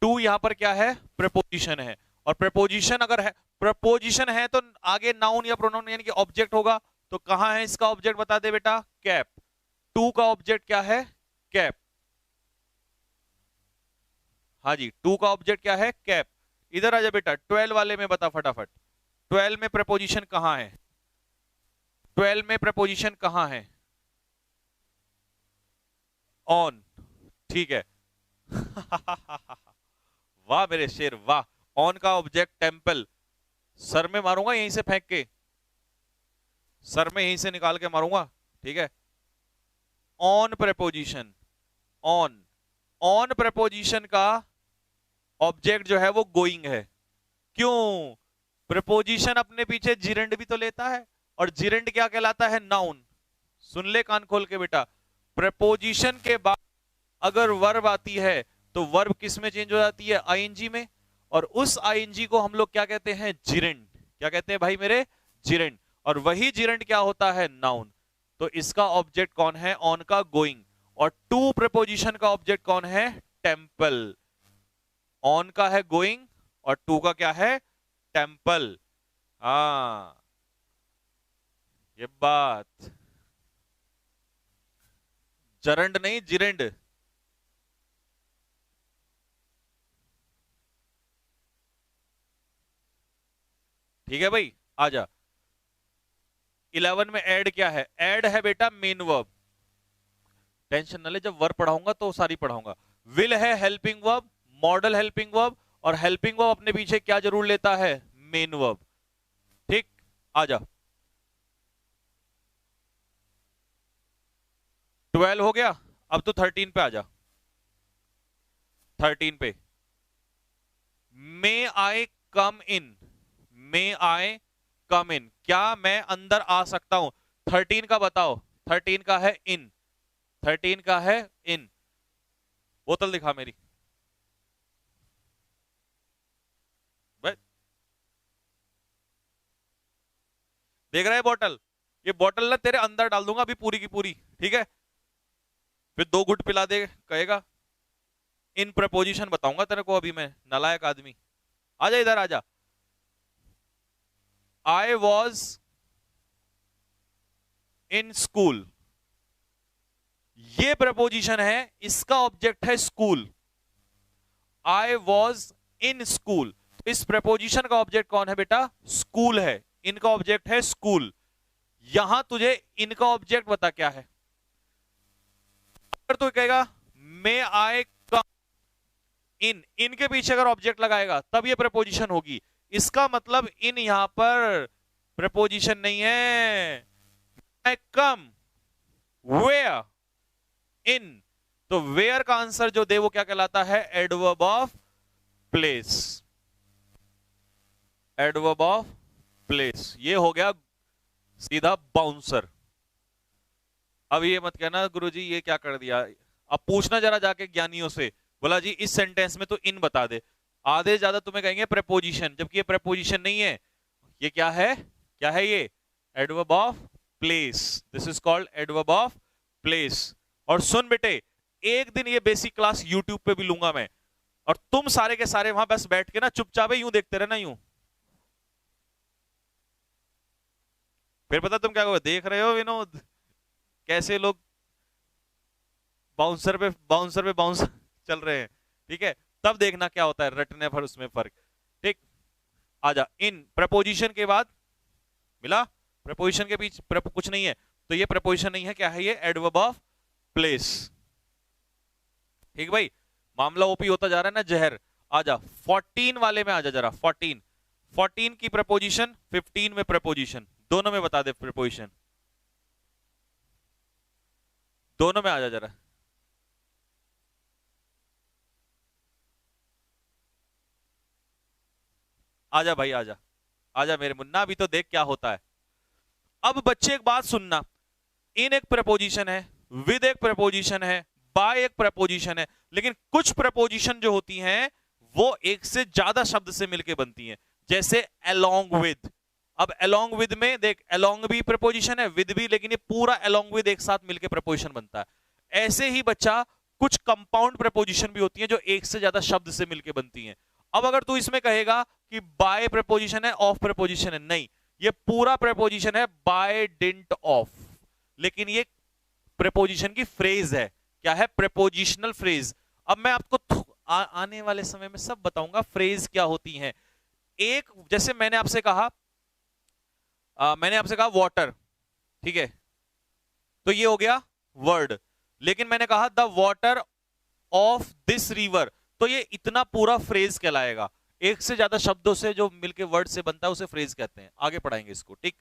to यहां पर क्या है, प्रपोजिशन है, और प्रपोजिशन अगर है, प्रपोजिशन है तो आगे नाउन या प्रोनाउन यानी कि ऑब्जेक्ट होगा। तो कहां है इसका ऑब्जेक्ट, बता दे बेटा, कैप। टू का ऑब्जेक्ट क्या है, कैप। हाँ जी, टू का ऑब्जेक्ट क्या है, कैप। इधर आ जा बेटा, 12 वाले में बता फटाफट, 12 में प्रपोजिशन कहां है, 12 में प्रपोजिशन कहां है, ऑन, ठीक है। वाह मेरे शेर वाह। ऑन का ऑब्जेक्ट टेम्पल, सर में मारूंगा यहीं से फेंक के, सर में यहीं से निकाल के मारूंगा, ठीक है। On preposition, on, on preposition का ऑब्जेक्ट जो है वो गोइंग है। क्यों, प्रपोजिशन अपने पीछे जिरेंड भी तो लेता है, और जिरेंड क्या कहलाता है, नाउन। सुन ले कान खोल के बेटा, प्रपोजिशन के बाद अगर वर्ब आती है तो वर्ब किस में चेंज हो जाती है, आईएनजी में, और उस आईएनजी को हम लोग क्या कहते हैं, जिरेंड। क्या कहते हैं भाई मेरे, जिरेंड। और वही जिरेंड क्या होता है, नाउन। तो इसका ऑब्जेक्ट कौन है, ऑन का गोइंग, और टू प्रपोजिशन का ऑब्जेक्ट कौन है, टेम्पल। ऑन का है गोइंग और टू का क्या है, टेम्पल। हाँ ये बात, जरंड नहीं जिरेंड। ठीक है भाई, आजा। 11 में ऐड क्या है, ऐड है बेटा मेन वर्ब। टेंशन न ले, जब वर्ब पढ़ाऊंगा तो सारी पढ़ाऊंगा। विल है helping verb, model helping verb, और हेल्पिंग वर्ब अपने पीछे क्या जरूर लेता है, मेन वर्ब। ठीक, आजा। 12 हो गया, अब तो 13 पे आजा। 13 पे, मे आई कम इन, मे आई कम इन, क्या मैं अंदर आ सकता हूं। 13 का बताओ, 13 का है इन, 13 का है इन। बोतल दिखा मेरी, देख रहा है बोतल, ये बोतल ना तेरे अंदर डाल दूंगा अभी पूरी की पूरी, ठीक है। फिर 2 घुट पिला दे कहेगा। इन प्रपोजिशन बताऊंगा तेरे को अभी मैं, नालायक आदमी। आजा इधर आजा। आई वॉज इन स्कूल, ये प्रपोजिशन है, इसका ऑब्जेक्ट है school. I was in school, इस प्रपोजिशन का ऑब्जेक्ट कौन है बेटा, स्कूल है। इनका ऑब्जेक्ट है स्कूल। यहां तुझे इनका ऑब्जेक्ट बता क्या है। अगर तू कहेगा मे आई कम इन, इनके पीछे अगर ऑब्जेक्ट लगाएगा तब ये प्रपोजिशन होगी। इसका मतलब इन यहां पर प्रपोजिशन नहीं है। आई कम वेयर इन, तो वेयर का आंसर जो दे वो क्या कहलाता है, adverb of place, adverb of place. ये हो गया सीधा बाउंसर। अब ये मत कहना गुरुजी ये क्या कर दिया, अब पूछना जरा जाके ज्ञानियों से, बोला जी इस सेंटेंस में तो इन बता दे। आधे ज्यादा तुम्हें कहेंगे प्रपोजिशन, जबकि ये प्रपोजिशन नहीं है। ये क्या है, क्या है ये, adverb of place. This is called adverb of place. और सुन बेटे, एक दिन ये बेसिक क्लास यूट्यूब पे भी लूंगा मैं, और तुम सारे के सारे वहां बस बैठ के ना चुपचाप यूं देखते रहना, यूं। फिर पता तुम क्या कहोगे, देख रहे हो विनोद कैसे लोग बाउंसर पे बाउंसर चल रहे हैं, ठीक है। तब देखना क्या होता है रटने पर उसमें फर्क। ठीक, आजा। इन प्रपोजिशन के बाद मिला, प्रपोजिशन के बीच कुछ नहीं है, तो ये प्रपोजिशन नहीं है, क्या है ये? Adverb of place. ठीक भाई, मामला ओपी होता जा रहा है ना जहर। आजा 14 वाले में आजा जरा, 14 की प्रपोजिशन, 15 में प्रपोजिशन, दोनों में बता दे प्रपोजिशन, दोनों में आजा जरा। आजा भाई आजा, आजा मेरे मुन्ना, अभी तो देख क्या होता है। अब बच्चे एक बात सुनना, इन एक प्रपोजिशन है, विद एक प्रपोजिशन है, बाय एक प्रपोजिशन है, लेकिन कुछ प्रपोजिशन जो होती हैं वो एक से ज्यादा शब्द से मिलके बनती हैं, जैसे अलोंग विद। अब अलोंग विद में देख, अलोंग भी प्रपोजिशन है, विद भी, लेकिन ये पूरा अलोंग विद एक साथ मिलके प्रपोजिशन बनता है। ऐसे ही बच्चा कुछ कंपाउंड प्रपोजिशन भी होती हैं जो एक से ज्यादा शब्द से मिलके बनती हैं। अब अगर तू इसमें कहेगा कि बाय प्रपोजिशन है, ऑफ प्रपोजिशन है, नहीं, ये पूरा प्रपोजिशन है बाय डिंट ऑफ, लेकिन ये प्रपोजिशन की फ्रेज है। क्या है? Prepositional phrase. अब मैं आपको आने वाले समय में सब बताऊंगा फ्रेज क्या होती हैं। एक, जैसे मैंने आपसे कहा वाटर, ठीक है, तो ये हो गया वर्ड, लेकिन मैंने कहा the water of this river, तो ये इतना पूरा फ्रेज कहलाएगा। एक से ज्यादा शब्दों से जो मिलके वर्ड से बनता है उसे फ्रेज कहते हैं। आगे पढ़ाएंगे इसको, ठीक?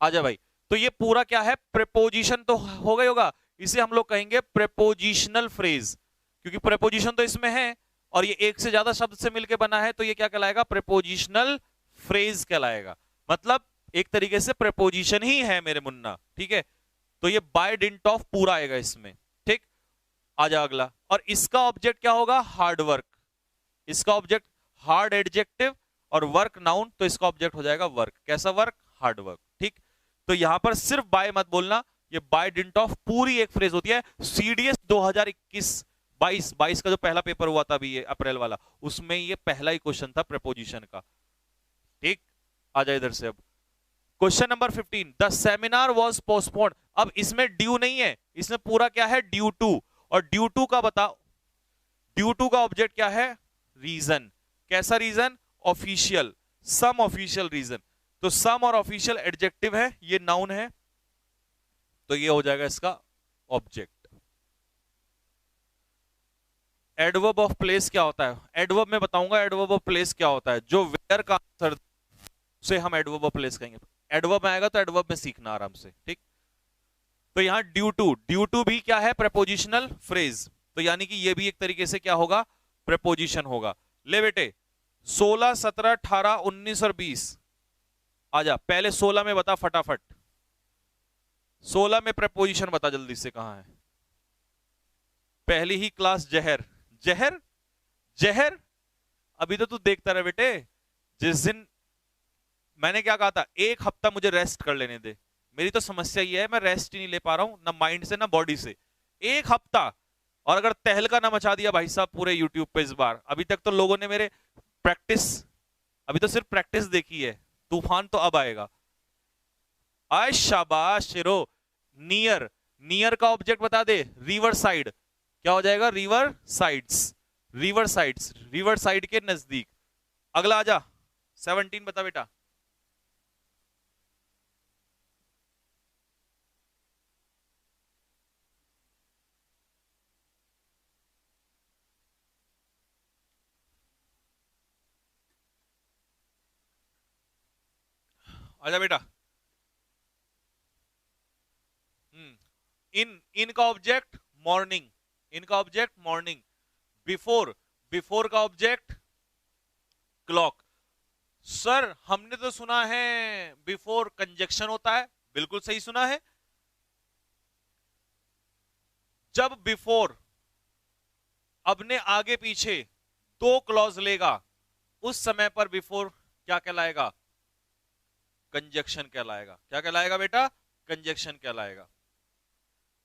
आजा भाई, तो ये पूरा क्या है? प्रेपोजिशन तो हो गई होगा, इसे हम लोग कहेंगे प्रेपोजिशनल फ्रेज, क्योंकि प्रेपोजिशन तो इसमें है और ये एक से ज्यादा शब्द से मिलके बना है, तो ये क्या कहलाएगा? प्रेपोजिशनल फ्रेज कहलाएगा। मतलब एक तरीके से प्रेपोजिशन ही है मेरे मुन्ना, ठीक है? तो ये बाय डिंट ऑफ पूरा आएगा इसमें, ठीक? आजा अगला, और इसका ऑब्जेक्ट क्या होगा? Hard work. इसका ऑब्जेक्ट हार्ड एडजेक्टिव और वर्क नाउन, तो इसका ऑब्जेक्ट हो जाएगा वर्क। कैसा वर्क? हार्ड वर्क, ठीक? तो यहां पर सिर्फ बाय मत बोलना, ये बाय डिंट ऑफ पूरी एक फ्रेज होती है। सीडीएस 2021-22 का जो पहला पेपर हुआ था अभी ये अप्रैल वाला, उसमें ये पहला ही क्वेश्चन था प्रपोजिशन का, ठीक? आ जाए इधर से। अब question number 15, the seminar was postponed. अब इसमें ड्यू नहीं है, इसमें पूरा क्या है? Due to. और ड्यू टू का बताओ, ड्यू टू का ऑब्जेक्ट क्या है? रीजन। कैसा reason? Official, some official reason. तो सम और ऑफिशियल एडजेक्टिव है, ये नाउन है, तो ये हो जाएगा इसका ऑब्जेक्ट। एडवर्ब ऑफ प्लेस क्या होता है? एडवर्ब में बताऊंगा एडवर्ब ऑफ प्लेस क्या होता है। जो वेयर का आंसर से हम एडवर्ब ऑफ प्लेस कहेंगे। एडवर्ब में आएगा तो एडवर्ब में सीखना आराम से, ठीक? तो यहां ड्यू टू भी क्या है? Prepositional phrase. तो यानी कि ये भी एक तरीके से क्या होगा? प्रपोजिशन होगा। ले बेटे, 16, 17, 18, 19 और 20। आजा, पहले 16 में बता फटाफट, 16 में प्रपोजिशन बता जल्दी से, कहां है? पहली ही क्लास जहर, जहर, जहर। अभी तो तू देखता रहे बेटे, जिस दिन मैंने क्या कहा था, एक हफ्ता मुझे रेस्ट कर लेने दे। मेरी तो समस्या ये है, मैं रेस्ट ही नहीं ले पा रहा हूं, ना माइंड से ना बॉडी से। एक हफ्ता, और अगर तहलका ना मचा दिया भाई साहब पूरे यूट्यूब पे इस बार। अभी तक तो लोगों ने मेरे प्रैक्टिस, अभी तो सिर्फ प्रैक्टिस देखी है, तूफान तो अब आएगा। आय शाबाश शेरो। नियर, नियर का ऑब्जेक्ट बता दे। रिवर साइड, क्या हो जाएगा? River sides, river sides, river side के नजदीक। अगला आजा, 17 बता बेटा। आजा बेटा। इनका ऑब्जेक्ट मॉर्निंग, इनका ऑब्जेक्ट मॉर्निंग। बिफोर, बिफोर का ऑब्जेक्ट क्लॉक। सर हमने तो सुना है बिफोर कंजक्शन होता है। बिल्कुल सही सुना है। जब बिफोर अपने आगे पीछे दो क्लॉज लेगा, उस समय पर बिफोर क्या कहलाएगा? कंजक्शन कहलाएगा। क्या कहलाएगा बेटा? कंजक्शन कहलाएगा।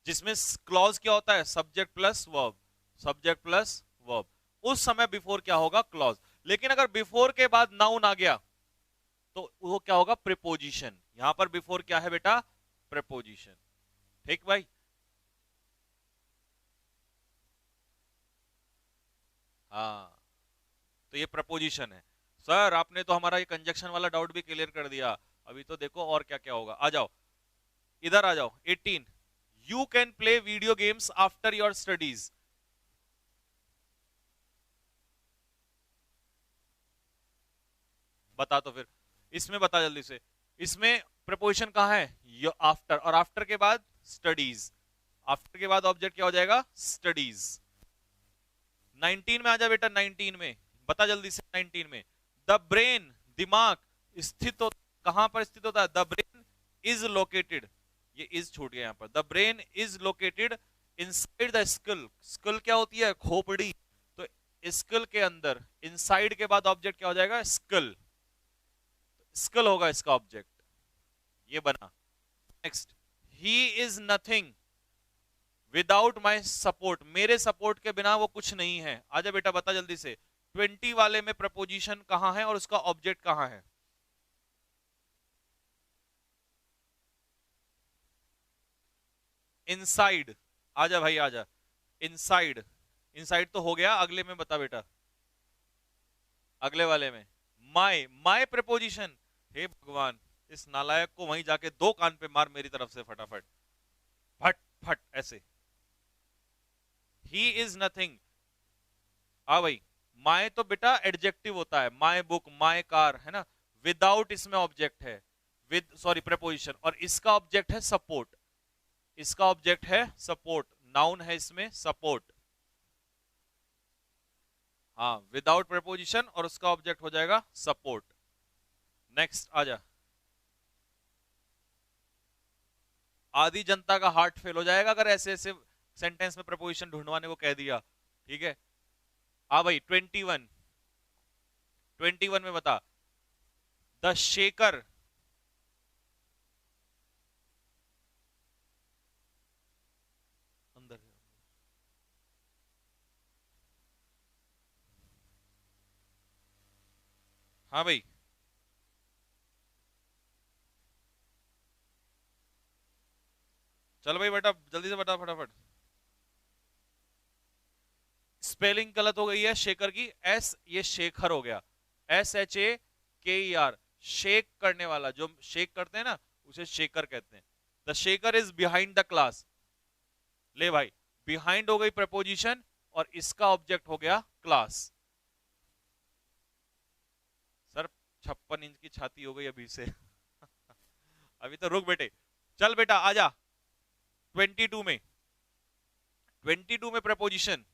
जिसमें क्लॉज क्या होता है? Subject plus verb, subject plus verb. उस समय बिफोर क्या होगा? क्लॉज। लेकिन अगर बिफोर के बाद नाउन आ गया तो वो क्या होगा? प्रीपोजिशन। यहां पर बिफोर क्या है बेटा? प्रीपोजिशन। ठीक भाई? हाँ, तो ये प्रपोजिशन है। सर आपने तो हमारा ये कंजक्शन वाला डाउट भी क्लियर कर दिया। अभी तो देखो और क्या क्या होगा। आ जाओ, इधर आ जाओ। 18, you can play video games after your studies. बता तो फिर, इसमें बता जल्दी से। इसमें प्रपोजिशन कहाँ है? आफ्टर, और आफ्टर के बाद स्टडीज। आफ्टर के बाद ऑब्जेक्ट क्या हो जाएगा? स्टडीज। 19 में आ जा बेटा, 19 में बता जल्दी से। 19 में द ब्रेन, दिमाग स्थित हो, कहां पर स्थित होता है? द ब्रेन इज लोकेटेड, ये इज छूट गया यहां पर। The brain is located inside the skull. Skull क्या होती है? खोपड़ी। तो स्कल के अंदर, इनसाइड के बाद ऑब्जेक्ट क्या हो जाएगा? स्कल। स्कल होगा इसका ऑब्जेक्ट, ये बना। Next, he is nothing without my support, मेरे सपोर्ट के बिना वो कुछ नहीं है। आजा बेटा बता जल्दी से। 20 वाले में प्रपोजिशन कहां है और उसका ऑब्जेक्ट कहां है? इनसाइड। आजा भाई आजा। इनसाइड, इनसाइड तो हो गया, अगले में बता बेटा। अगले वाले में माय, माय प्रपोजिशन। हे भगवान, इस नालायक को वहीं जाके दो कान पे मार मेरी तरफ से फटाफट, फट फट ऐसे। He is nothing. हाँ भाई, माय तो बेटा एडजेक्टिव होता है, माय बुक, माय कार, है ना। विदाउट इसमें ऑब्जेक्ट है, विद सॉरी प्रपोजिशन, और इसका ऑब्जेक्ट है सपोर्ट। इसका ऑब्जेक्ट है सपोर्ट, नाउन है इसमें सपोर्ट। हाँ, विदाउट प्रपोजिशन और उसका ऑब्जेक्ट हो जाएगा सपोर्ट। नेक्स्ट आजा। आधी जनता का हार्ट फेल हो जाएगा अगर ऐसे ऐसे सेंटेंस में प्रपोजिशन ढूंढवाने को कह दिया। ठीक है, हाँ भाई। 21, 21 में बता। द शेकर, अंदर। हाँ भाई, चल भाई बेटा जल्दी से बता फटाफट। स्पेलिंग गलत हो गई है शेखर की, एस ये शेखर हो गया। SHAKER, शेक करने वाला, जो शेक करते हैं ना उसे शेकर कहते हैं। The shaker is behind the class. ले भाई, बिहाइंड हो गई प्रपोजिशन और इसका ऑब्जेक्ट हो गया क्लास। सर 56 इंच की छाती हो गई अभी से। अभी तो रुक बेटे, चल बेटा आजा। 22 में, 22 में प्रपोजिशन।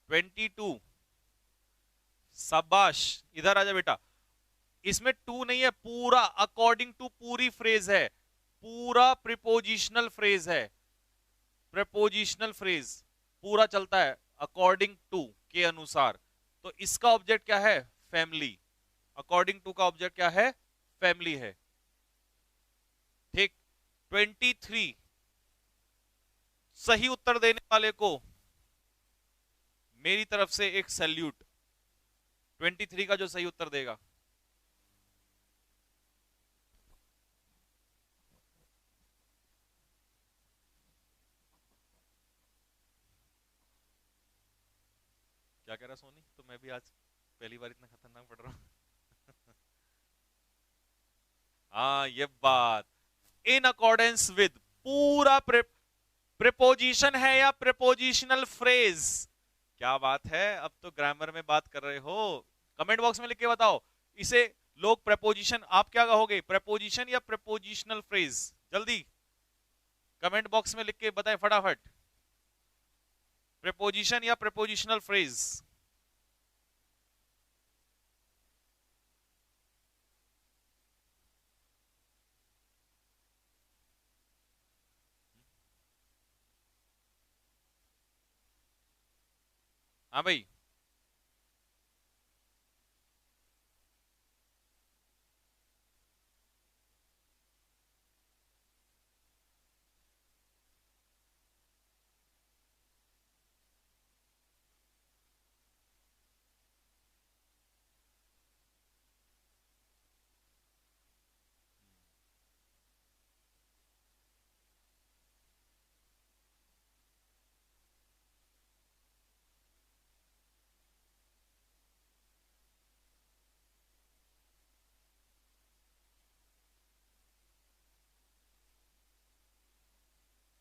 22, शाबाश। इधर आजा बेटा। इसमें टू नहीं है, पूरा अकॉर्डिंग टू पूरी फ्रेज है, पूरा प्रिपोजिशनल फ्रेज है। प्रिपोजिशनल फ्रेज पूरा चलता है अकॉर्डिंग टू के अनुसार। तो इसका ऑब्जेक्ट क्या है? फैमिली। अकॉर्डिंग टू का ऑब्जेक्ट क्या है? फैमिली है। ठीक। 23, सही उत्तर देने वाले को मेरी तरफ से एक सैल्यूट। 23 का जो सही उत्तर देगा। क्या कह रहा सोनी? तो मैं भी आज पहली बार इतना खतरनाक पढ़ रहा हूँ। हाँ ये बात। इन अकॉर्डेंस विद, पूरा प्रिपोजिशन है या प्रिपोजिशनल फ्रेज? क्या बात है, अब तो ग्रामर में बात कर रहे हो। कमेंट बॉक्स में लिख के बताओ इसे। लोग प्रपोजिशन, आप क्या कहोगे? प्रपोजिशन या प्रपोजिशनल फ्रेज? जल्दी कमेंट बॉक्स में लिख के बताएं फटाफट। प्रपोजिशन या प्रपोजिशनल फ्रेज? हाँ भाई।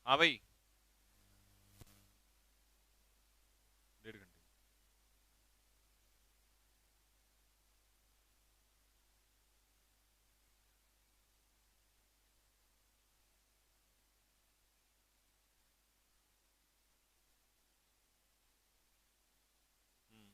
हाँ भाई, 1.5 घंटे। हम्म।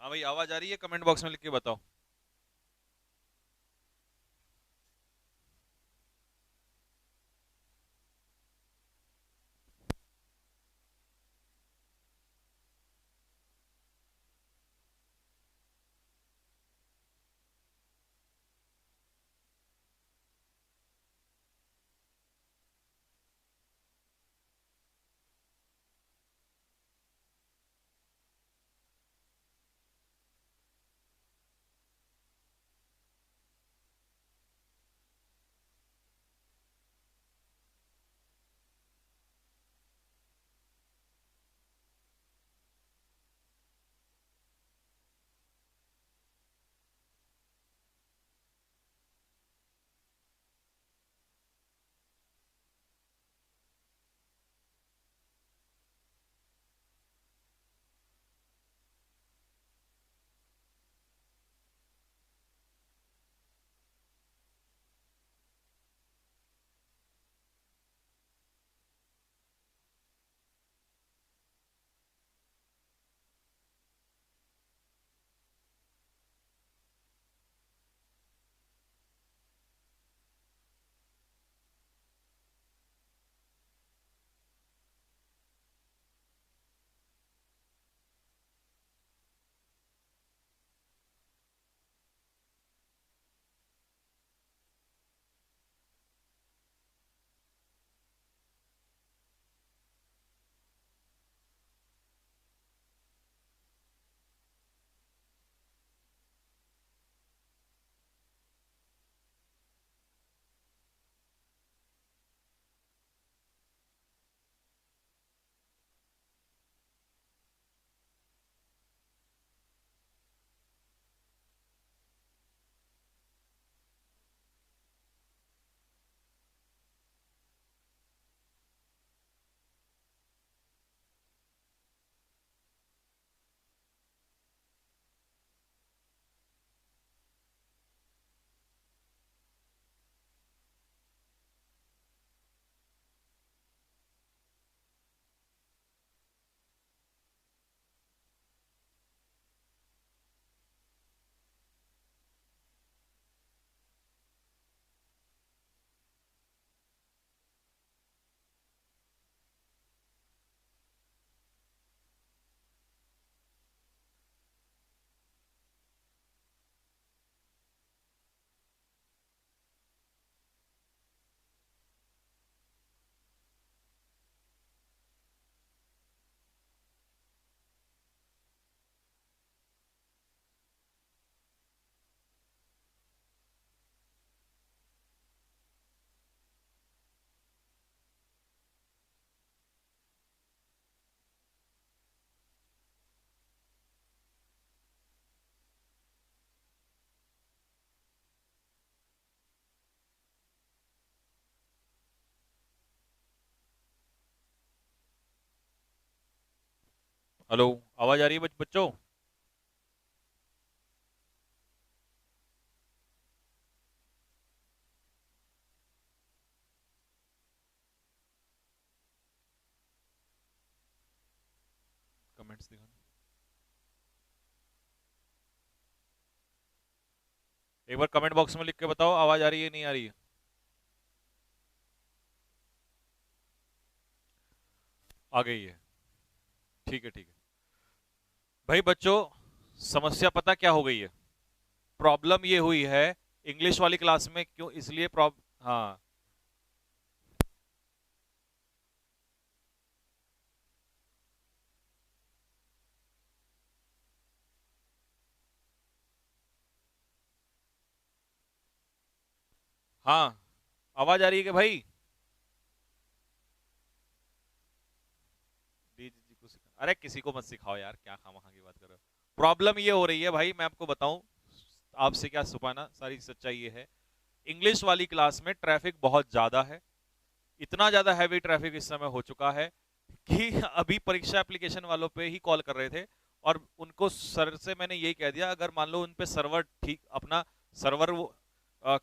हाँ भाई, आवाज आ रही है? कमेंट बॉक्स में लिख के बताओ। हेलो, आवाज आ रही है बच्चों? कमेंट्स दिखाना एक बार, कमेंट बॉक्स में लिख के बताओ आवाज आ रही है नहीं आ रही है। आ गई है, ठीक है ठीक है। भाई बच्चों, समस्या पता क्या हो गई है? प्रॉब्लम ये हुई है इंग्लिश वाली क्लास में, क्यों इसलिए प्रॉब्लम, हाँ हाँ, आवाज आ रही है कि भाई? जी को अरे किसी को मत सिखाओ यार, क्या खामखा की बात कर रहे हो। प्रॉब्लम ये हो रही है भाई, मैं आपको बताऊं, आपसे क्या छुपाना, सारी सच्चाई ये है। इंग्लिश वाली क्लास में ट्रैफिक बहुत ज्यादा है। इतना ज्यादा हैवी ट्रैफिक इस समय हो चुका है कि अभी परीक्षा एप्लीकेशन वालों पे ही कॉल कर रहे थे, और उनको सर से मैंने यही कह दिया, अगर मान लो उन पे सर्वर ठीक, अपना सर्वर वो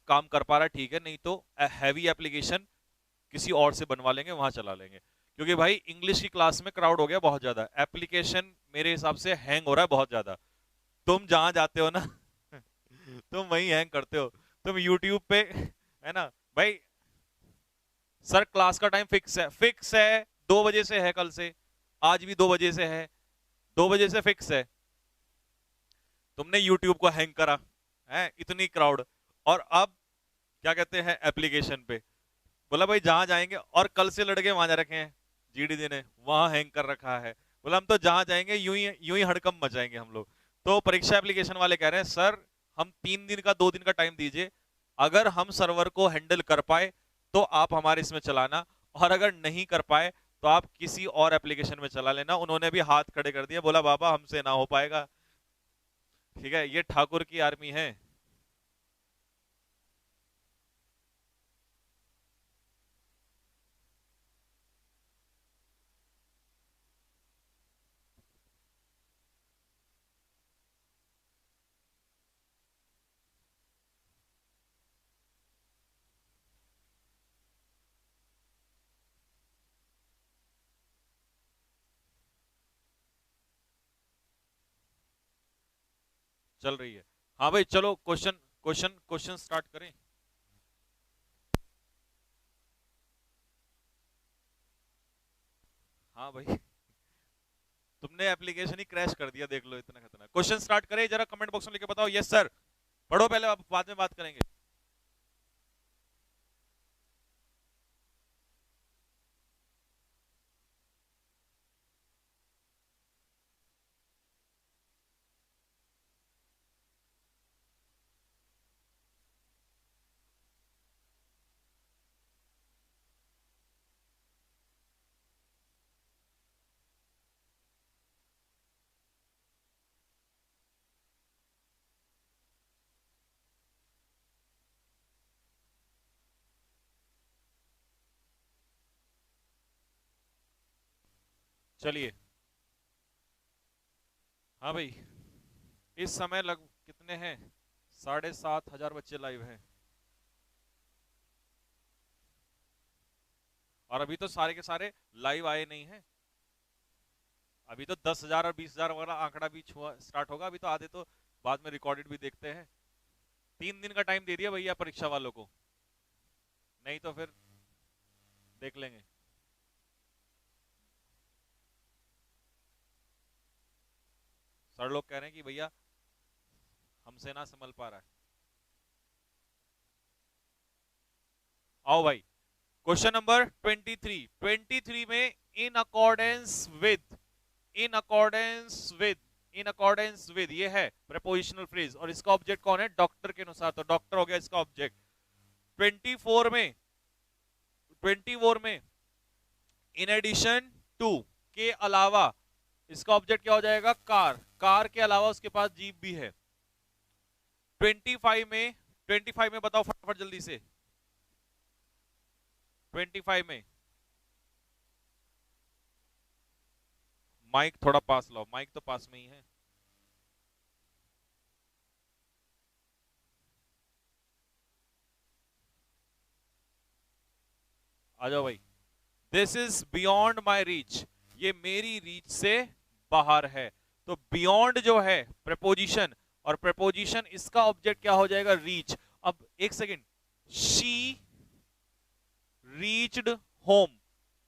काम कर पा रहा है ठीक है, नहीं तो हैवी एप्लीकेशन किसी और से बनवा लेंगे, वहां चला लेंगे। क्योंकि भाई इंग्लिश की क्लास में क्राउड हो गया बहुत ज्यादा, एप्लीकेशन मेरे हिसाब से हैंग हो रहा है बहुत ज्यादा। तुम जहां जाते हो ना तुम वहीं हैंग करते हो। तुम यूट्यूब पे, है ना भाई? सर क्लास का टाइम फिक्स है, फिक्स है, 2 बजे से है कल से, आज भी 2 बजे से है, 2 बजे से फिक्स है। तुमने यूट्यूब को हैंग करा है, इतनी क्राउड, और अब क्या कहते हैं एप्लीकेशन पे, बोला भाई जहां जाएंगे, और कल से लड़के वहां जा रखे हैं, जीडीडी ने वहां हैंग कर रखा है। बोला हम तो जहां जाएंगे यूं ही हड़कंप मचाएंगे हम लोग। तो परीक्षा एप्लीकेशन वाले कह रहे हैं सर, हम 3 दिन का 2 दिन का टाइम दीजिए, अगर हम सर्वर को हैंडल कर पाए तो आप हमारे इसमें चलाना, और अगर नहीं कर पाए तो आप किसी और एप्लीकेशन में चला लेना। उन्होंने भी हाथ खड़े कर दिए, बोला बाबा हमसे ना हो पाएगा। ठीक है, ये ठाकुर की आर्मी है। चल रही है। हाँ भाई चलो, क्वेश्चन क्वेश्चन क्वेश्चन स्टार्ट करें। हाँ भाई, तुमने एप्लीकेशन ही क्रैश कर दिया, देख लो, इतना खतरनाक। क्वेश्चन स्टार्ट करें जरा, कमेंट बॉक्स में लिख के बताओ यस सर। पढ़ो पहले, आप बाद में बात करेंगे। चलिए, हाँ भाई, इस समय लग कितने हैं, 7,500 बच्चे लाइव हैं, और अभी तो सारे के सारे लाइव आए नहीं हैं। अभी तो 10,000 और 20,000 वाला आंकड़ा भी छुआ स्टार्ट होगा, अभी तो आधे तो बाद में रिकॉर्डेड भी देखते हैं। 3 दिन का टाइम दे दिया भैया परीक्षा वालों को, नहीं तो फिर देख लेंगे। सर लोग कह रहे हैं कि भैया हमसे ना संभल पा रहा है। आओ भाई, क्वेश्चन नंबर 23। 23 में in accordance with, in accordance with, in accordance with, ये है प्रेपोजिशनल फ्रेज, और इसका ऑब्जेक्ट कौन है? डॉक्टर के अनुसार, तो डॉक्टर हो गया इसका ऑब्जेक्ट। 24 में, 24 में इन एडिशन टू, के अलावा, इसका ऑब्जेक्ट क्या हो जाएगा? कार। कार के अलावा उसके पास जीप भी है। 25 में, 25 में बताओ फटाफट जल्दी से, 25 में माइक थोड़ा पास लाओ, माइक तो पास में ही है। आ जाओ भाई। This is beyond my reach, ये मेरी रीच से बाहर है। तो बियॉन्ड जो है प्रेपोजिशन, और प्रेपोजिशन इसका ऑब्जेक्ट क्या हो जाएगा, रीच। अब एक सेकेंड, शी रीच्ड होम,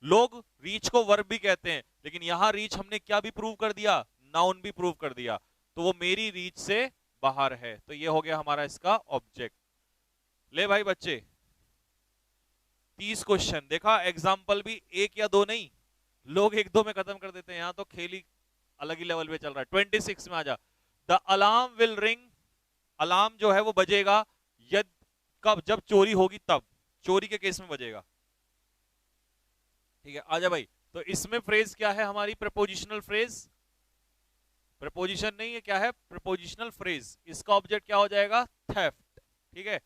लोग रीच को वर्ब भी कहते हैं, लेकिन यहां रीच हमने क्या भी प्रूव कर दिया, नाउन भी प्रूव कर दिया, तो वो मेरी रीच से बाहर है। तो ये हो गया हमारा इसका ऑब्जेक्ट। ले भाई बच्चे, 30 क्वेश्चन देखा, एग्जाम्पल भी एक या दो नहीं, लोग एक दो में खत्म कर देते हैं, यहां तो खेल ही अलग ही लेवल पे चल रहा है। 26 में आ जा। The alarm will ring, alarm जो है वो बजेगा यद, कब, जब चोरी होगी तब, चोरी के केस में बजेगा। ठीक है, आजा भाई। तो इसमें फ्रेज क्या है हमारी, प्रपोजिशनल फ्रेज, प्रपोजिशन नहीं है, क्या है, प्रपोजिशनल फ्रेज। इसका ऑब्जेक्ट क्या हो जाएगा, थेफ्ट। ठीक है।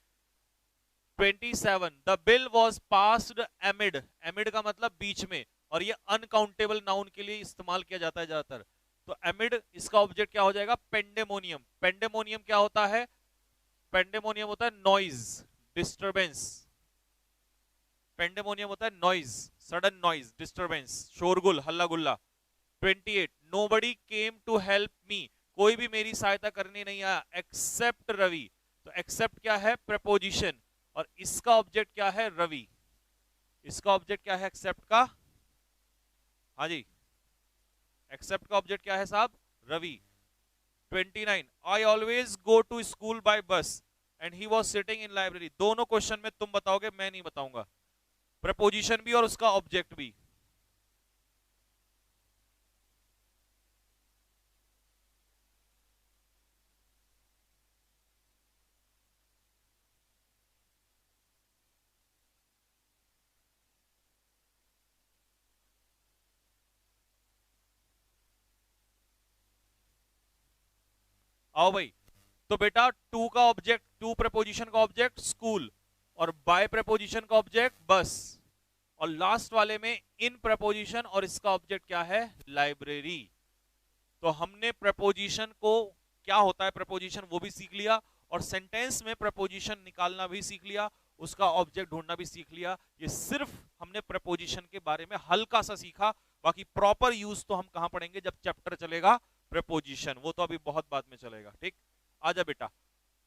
27, द बिल वॉज पास्ड एमिड, एमिड का मतलब बीच में, और ये अनकाउंटेबल नाउन के लिए इस्तेमाल किया जाता है ज्यादातर। तो एमिड, इसका ऑब्जेक्ट क्या हो जाएगा, पेंडेमोनियम। पेंडेमोनियम क्या होता है, पेंडेमोनियम होता है नॉइज, डिस्टरबेंस। पेंडेमोनियम होता है नॉइज, सडन नॉइज, डिस्टरबेंस, शोरगुल, हल्ला गुल्ला। 28, nobody came to help me, कोई भी मेरी सहायता करने नहीं आया, एक्सेप्ट रवि। तो एक्सेप्ट क्या है, प्रपोजिशन, और इसका ऑब्जेक्ट क्या है, रवि। इसका ऑब्जेक्ट क्या है एक्सेप्ट का, हाँ जी, एक्सेप्ट का ऑब्जेक्ट क्या है साहब, Ravi. 29, I always go to school by bus and he was sitting in library. दोनों क्वेश्चन में तुम बताओगे, मैं नहीं बताऊंगा, प्रपोजिशन भी और उसका ऑब्जेक्ट भी। आओ भाई, तो बेटा टू का ऑब्जेक्ट, टू प्रपोजिशन का ऑब्जेक्ट स्कूल, और बाय प्रपोजिशन का ऑब्जेक्ट बस, और लास्ट वाले में इन प्रपोजिशन और इसका ऑब्जेक्ट क्या है, लाइब्रेरी। तो हमने प्रपोजिशन को, क्या होता है प्रपोजिशन वो भी सीख लिया, और सेंटेंस में प्रपोजिशन निकालना भी सीख लिया, उसका ऑब्जेक्ट ढूंढना भी सीख लिया। ये सिर्फ हमने प्रपोजिशन के बारे में हल्का सा सीखा, बाकी प्रॉपर यूज तो हम कहां पढ़ेंगे, जब चैप्टर चलेगा प्रपोजिशन, वो तो अभी बहुत बाद में चलेगा। ठीक, आजा बेटा।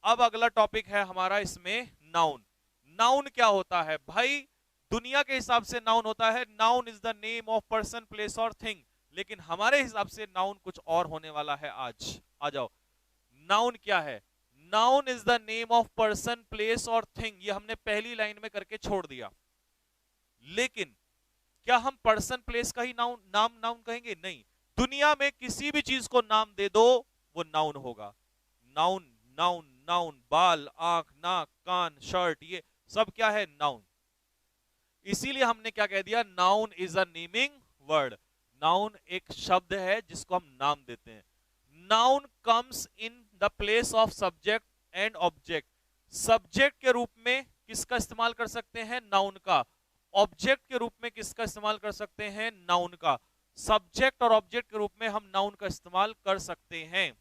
अब अगला टॉपिक है हमारा इसमें नाउन। नाउन क्या होता है भाई, दुनिया के हिसाब से नाउन होता है, noun is the name of person, place और थिंग, लेकिन हमारे हिसाब से नाउन कुछ और होने वाला है आज। आ जाओ, नाउन क्या है, noun is the name of person, place और थिंग, ये हमने पहली लाइन में करके छोड़ दिया। लेकिन क्या हम पर्सन प्लेस का ही नाउन, नाउन कहेंगे, नहीं, दुनिया में किसी भी चीज को नाम दे दो वो नाउन होगा। नाउन, नाउन, नाउन, बाल, आंख, नाक, कान, शर्ट, ये सब क्या है, नाउन। इसीलिए हमने क्या कह दिया, noun is a naming word. Noun एक शब्द है जिसको हम नाम देते हैं। Noun comes in the place of subject and object. Subject के रूप में किसका इस्तेमाल कर सकते हैं, नाउन का। ऑब्जेक्ट के रूप में किसका इस्तेमाल कर सकते हैं, नाउन का। सब्जेक्ट और ऑब्जेक्ट के रूप में हम नाउन का इस्तेमाल कर सकते हैं,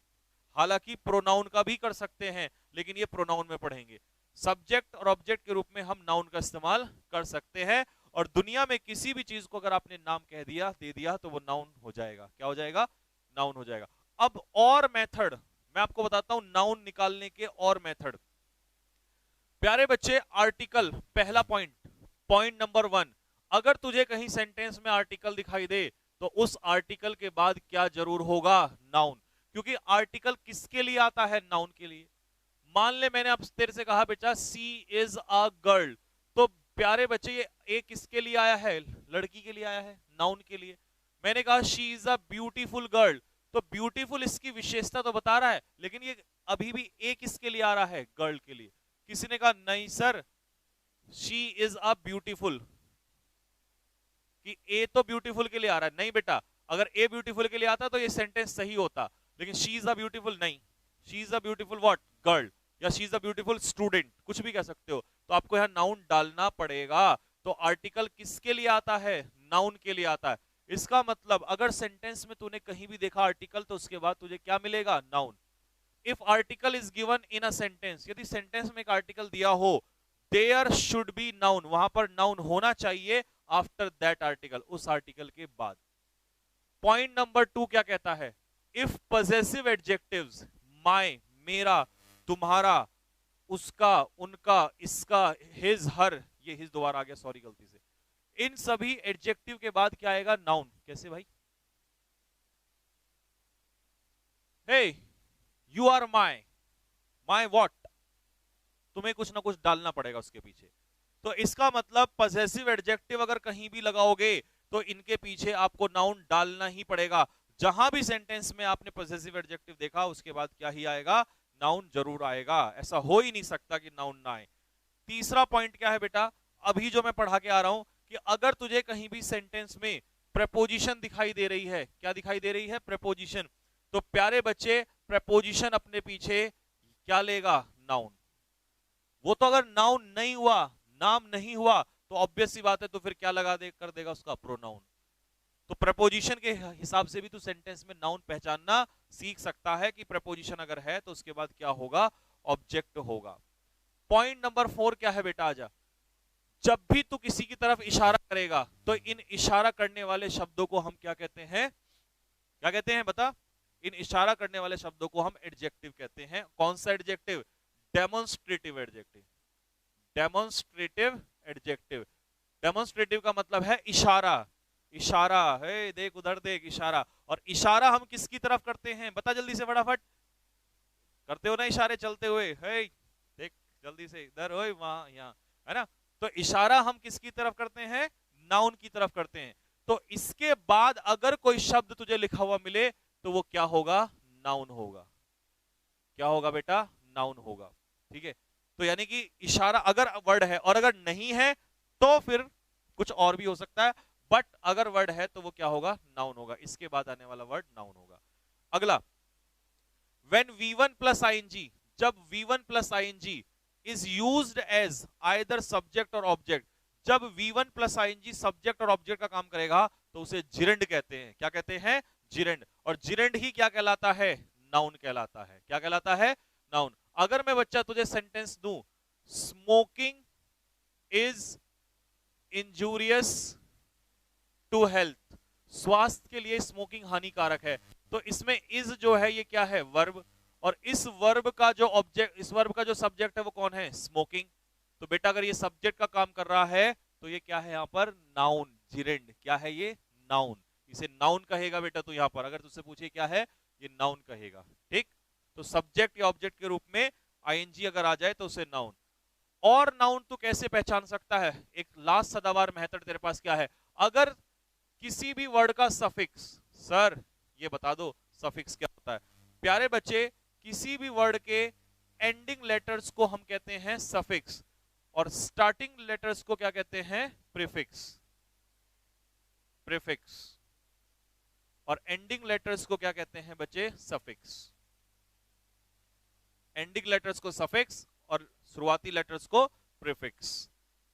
हालांकि प्रोनाउन का भी कर सकते हैं, लेकिन ये प्रोनाउन में पढ़ेंगे। सब्जेक्ट और ऑब्जेक्ट के रूप में हम नाउन का इस्तेमाल कर सकते हैं, और दुनिया में किसी भी चीज को अगर आपने नाम कह दिया, दे दिया, तो वो नाउन हो जाएगा। क्या हो जाएगा, नाउन हो जाएगा। अब और मेथड मैं आपको बताता हूं, नाउन निकालने के और मेथड। प्यारे बच्चे, आर्टिकल, पहला पॉइंट, पॉइंट नंबर 1, अगर तुझे कहीं सेंटेंस में आर्टिकल दिखाई दे तो उस आर्टिकल के बाद क्या जरूर होगा, नाउन। क्योंकि आर्टिकल किसके लिए आता है, नाउन के लिए। मान ले मैंने अब तेरे से कहा बेटा सी इज अ गर्ल, तो प्यारे बच्चे ये ए किसके लिए आया है, लड़की के लिए आया है, नाउन के लिए। मैंने कहा she is a beautiful girl, तो ब्यूटीफुल इसकी विशेषता तो बता रहा है, लेकिन ये अभी भी ए किसके लिए आ रहा है, गर्ल के लिए। किसी ने कहा नहीं sir, she is a beautiful, कि ए तो ब्यूटीफुल के लिए आ रहा है। नहीं बेटा, अगर ए ब्यूटीफुल के लिए आता तो ये सेंटेंस सही होता, लेकिन शी इज अ ब्यूटीफुल नहीं, she is a beautiful what, girl, या she is a beautiful student, कुछ भी कह सकते हो। तो आपको यहां नाउन डालना पड़ेगा। तो आर्टिकल किसके लिए आता है, नाउन के लिए आता है। इसका मतलब अगर सेंटेंस में तूने कहीं भी देखा आर्टिकल तो उसके बाद तुझे क्या मिलेगा? Noun. If article is given in a sentence, यदि सेंटेंस में एक आर्टिकल दिया हो, देयर शुड बी नाउन, वहां पर नाउन होना चाहिए आफ्टर दैट आर्टिकल, उस आर्टिकल के बाद। पॉइंट नंबर 2 क्या कहता है? इफ पजेसिव एडजेक्टिव्स, माय, मेरा, तुम्हारा, उसका, उनका, इसका, हिज, हर, ये हिज दोबारा आ गया, सॉरी गलती से, इन सभी एडजेक्टिव के बाद क्या आएगा? नाउन। कैसे भाई? He you are my, my what, तुम्हें कुछ ना कुछ डालना पड़ेगा उसके पीछे। तो इसका मतलब पजेसिव एडजेक्टिव अगर कहीं भी लगाओगे तो इनके पीछे आपको नाउन डालना ही पड़ेगा। जहां भी सेंटेंस में आपने पजेसिव एडजेक्टिव देखा उसके बाद क्या ही आएगा? नाउन जरूर आएगा। ऐसा हो ही नहीं सकता कि नाउन ना आए। तीसरा पॉइंट क्या है बेटा? अभी जो मैं पढ़ा के आ रहा हूं कि अगर तुझे कहीं भी सेंटेंस में प्रेपोजिशन दिखाई दे रही है, क्या दिखाई दे रही है? प्रेपोजिशन। तो प्यारे बच्चे, प्रेपोजिशन अपने पीछे क्या लेगा? नाउन। वो तो अगर नाउन नहीं हुआ, नाम नहीं हुआ, तो ऑब्वियस सी बात है, तो फिर क्या लगा दे कर देगा उसका? प्रोनाउन। तो प्रपोजिशन के हिसाब से भी तू सेंटेंस में नाउन पहचानना सीख सकता है कि प्रपोजिशन अगर है तो उसके बाद क्या होगा? ऑब्जेक्ट होगा। पॉइंट नंबर 4 क्या है बेटा? आजा। जब भी तू किसी की तरफ इशारा करेगा तो इन इशारा करने वाले शब्दों को हम क्या कहते हैं? क्या कहते हैं बता? इन इशारा करने वाले शब्दों को हम एडजेक्टिव कहते हैं। कौन सा adjective? Demonstrative adjective. Demonstrative adjective. Demonstrative का मतलब है इशारा। इशारा है, देख उधर देख, इशारा। और इशारा हम किसकी तरफ करते हैं? बता जल्दी से, फटाफट। करते हो ना इशारे चलते हुए? है, देख जल्दी से, इधर हो, वहां, यहाँ, है ना? तो इशारा हम किसकी तरफ करते हैं? नाउन की तरफ करते हैं। तो इसके बाद अगर कोई शब्द तुझे लिखा हुआ मिले तो वो क्या होगा? नाउन होगा। क्या होगा बेटा? नाउन होगा। ठीक है? तो यानी कि इशारा अगर वर्ड है, और अगर नहीं है तो फिर कुछ और भी हो सकता है, बट अगर वर्ड है तो वो क्या होगा? नाउन होगा। इसके बाद आने वाला वर्ड नाउन होगा। अगला, when v1 plus ing, जब v1 plus ing is used as either subject or object, जब v1 plus ing सब्जेक्ट और ऑब्जेक्ट का काम करेगा तो उसे जिरेंड कहते हैं। क्या कहते हैं? जिरेंड। और जिरेंड ही क्या कहलाता है? नाउन कहलाता है। क्या कहलाता है? नाउन। अगर मैं बच्चा तुझे सेंटेंस दूं, smoking is injurious to health, स्वास्थ्य के लिए स्मोकिंग हानिकारक है, तो इसमें इज जो है ये क्या है? वर्ब। और इस वर्ब का जो ऑब्जेक्ट, इस वर्ब का जो सब्जेक्ट है वो कौन है? स्मोकिंग। तो बेटा अगर ये सब्जेक्ट का काम कर रहा है तो ये क्या है यहाँ पर? नाउन। जिरेंड क्या है? ये नाउन। इसे नाउन कहेगा बेटा तू यहाँ पर। अगर तुझसे पूछे क्या है, ये नाउन कहेगा। ठीक? तो सब्जेक्ट या ऑब्जेक्ट के रूप में आईएनजी अगर आ जाए तो उसे नाउन। और नाउन तू कैसे पहचान सकता है? एक लास्ट सदाबहार मेथड तेरे पास क्या है? अगर किसी भी वर्ड का सफिक्स, सर ये बता दो सफिक्स क्या होता है? प्यारे बच्चे, किसी भी वर्ड के एंडिंग लेटर्स को हम कहते हैं सफिक्स, और स्टार्टिंग लेटर्स को क्या कहते हैं? प्रीफिक्स। प्रीफिक्स। और एंडिंग लेटर्स को क्या कहते हैं बच्चे? सफिक्स। एंडिंग लेटर्स को सफिक्स और शुरुआती लेटर्स को प्रीफिक्स।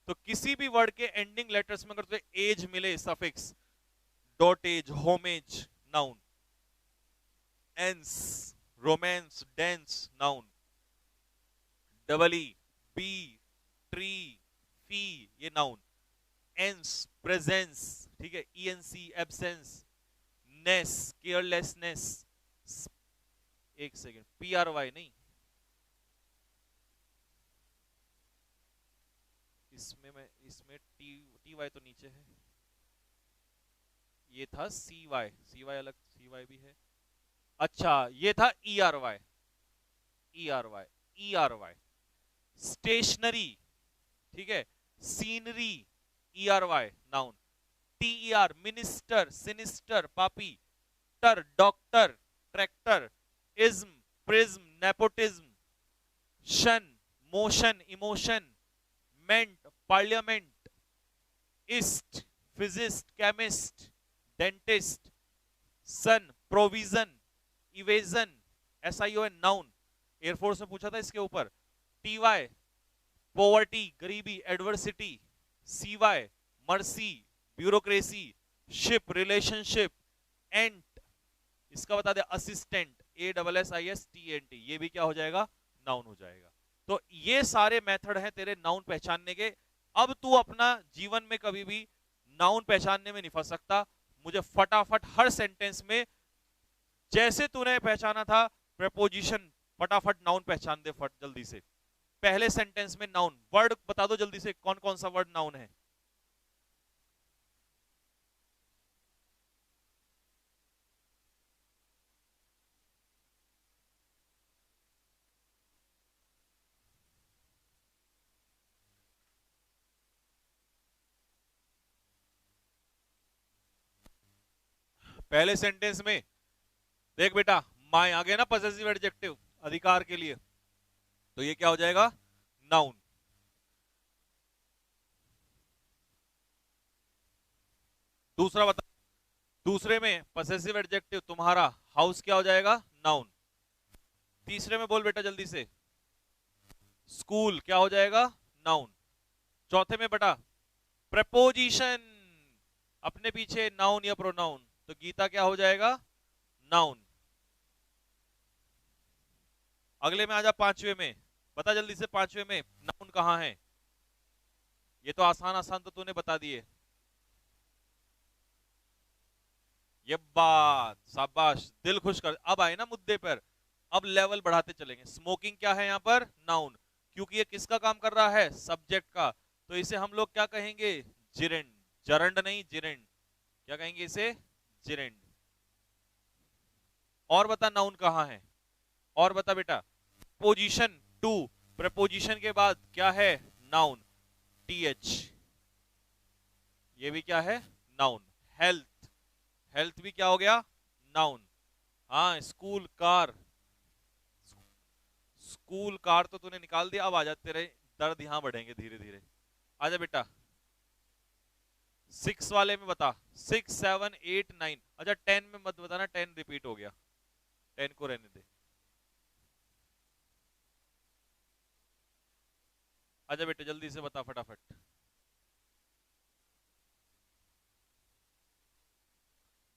तो किसी भी वर्ड के एंडिंग लेटर्स में अगर तुझे एज मिले, suffix, dotage, homage, noun. Ance, romance, dance, noun. Double E, bee, tree, fee, ये नाउन। एंस, प्रेजेंस, ठीक है, ईएनसी, एब्सेंस, नेस, केयरलेसनेस, एक सेकेंड, पीआरवाई नहीं, इसमें टी वाई तो नीचे है, ये था सी वाई, सी वाई अलग, सी वाई भी है। अच्छा ये था E R Y, E R Y, E R Y. Stationery, ठीक है, scenery, E R Y, noun. T E R, minister, sinister, पापी। Ter, doctor, tractor. Ism, prism, nepotism. Tion, motion, emotion. Ment, parliament. Ist, physicist, chemist, dentist. Sion, provision, evasion, SION, noun. Air force में पूछा था इसके ऊपर। TY, poverty, गरीबी, adversity. CY, mercy, bureaucracy. Ship relationship, ant इसका बता दे assistant, ASSISTENT, ये भी क्या हो जाएगा, नाउन हो जाएगा। तो ये सारे मेथड हैं तेरे नाउन पहचानने के। अब तू अपना जीवन में कभी भी नाउन पहचानने में नहीं फंस सकता। मुझे फटाफट हर सेंटेंस में जैसे तूने पहचाना था प्रेपोजिशन, फटाफट नाउन पहचान दे फट जल्दी से। पहले सेंटेंस में नाउन वर्ड बता दो जल्दी से, कौन कौन सा वर्ड नाउन है। पहले सेंटेंस में देख बेटा, माय आ गया ना पॉसेसिव एडजेक्टिव अधिकार के लिए, तो ये क्या हो जाएगा, नाउन। दूसरा बता, दूसरे में पॉसेसिव एडजेक्टिव तुम्हारा हाउस क्या हो जाएगा, नाउन। तीसरे में बोल बेटा जल्दी से, स्कूल क्या हो जाएगा, नाउन। चौथे में बेटा प्रपोजिशन, अपने पीछे नाउन या प्रोनाउन, तो गीता क्या हो जाएगा, नाउन। अगले में आजा पांचवे में, बता जल्दी से पांचवे में नाउन कहां है। ये तो आसान आसान तो तूने बता दिए। ये बात शाबाश, दिल खुश कर। अब आए ना मुद्दे पर, अब लेवल बढ़ाते चलेंगे। स्मोकिंग क्या है यहाँ पर, नाउन, क्योंकि ये किसका काम कर रहा है, सब्जेक्ट का, तो इसे हम लोग क्या कहेंगे, जिरेंड, जरंड नहीं जिरेंड, क्या कहेंगे इसे, जिरेंड। और बता नाउन कहां है, और बता बेटा। पोजीशन टू, प्रपोजिशन के बाद क्या है, नाउन, TH, ये भी क्या है, नाउन। हेल्थ, हेल्थ भी क्या हो गया, नाउन। हाँ स्कूल कार, स्कूल कार तो तूने निकाल दिया। अब आ जा, तेरे दर्द यहां बढ़ेंगे धीरे धीरे। आजा बेटा 6 वाले में बता, 6 7 8 9। अच्छा 10 में मत बताना, 10 रिपीट हो गया, 10 को रहने दे। आजा बेटा जल्दी से बता फटाफट।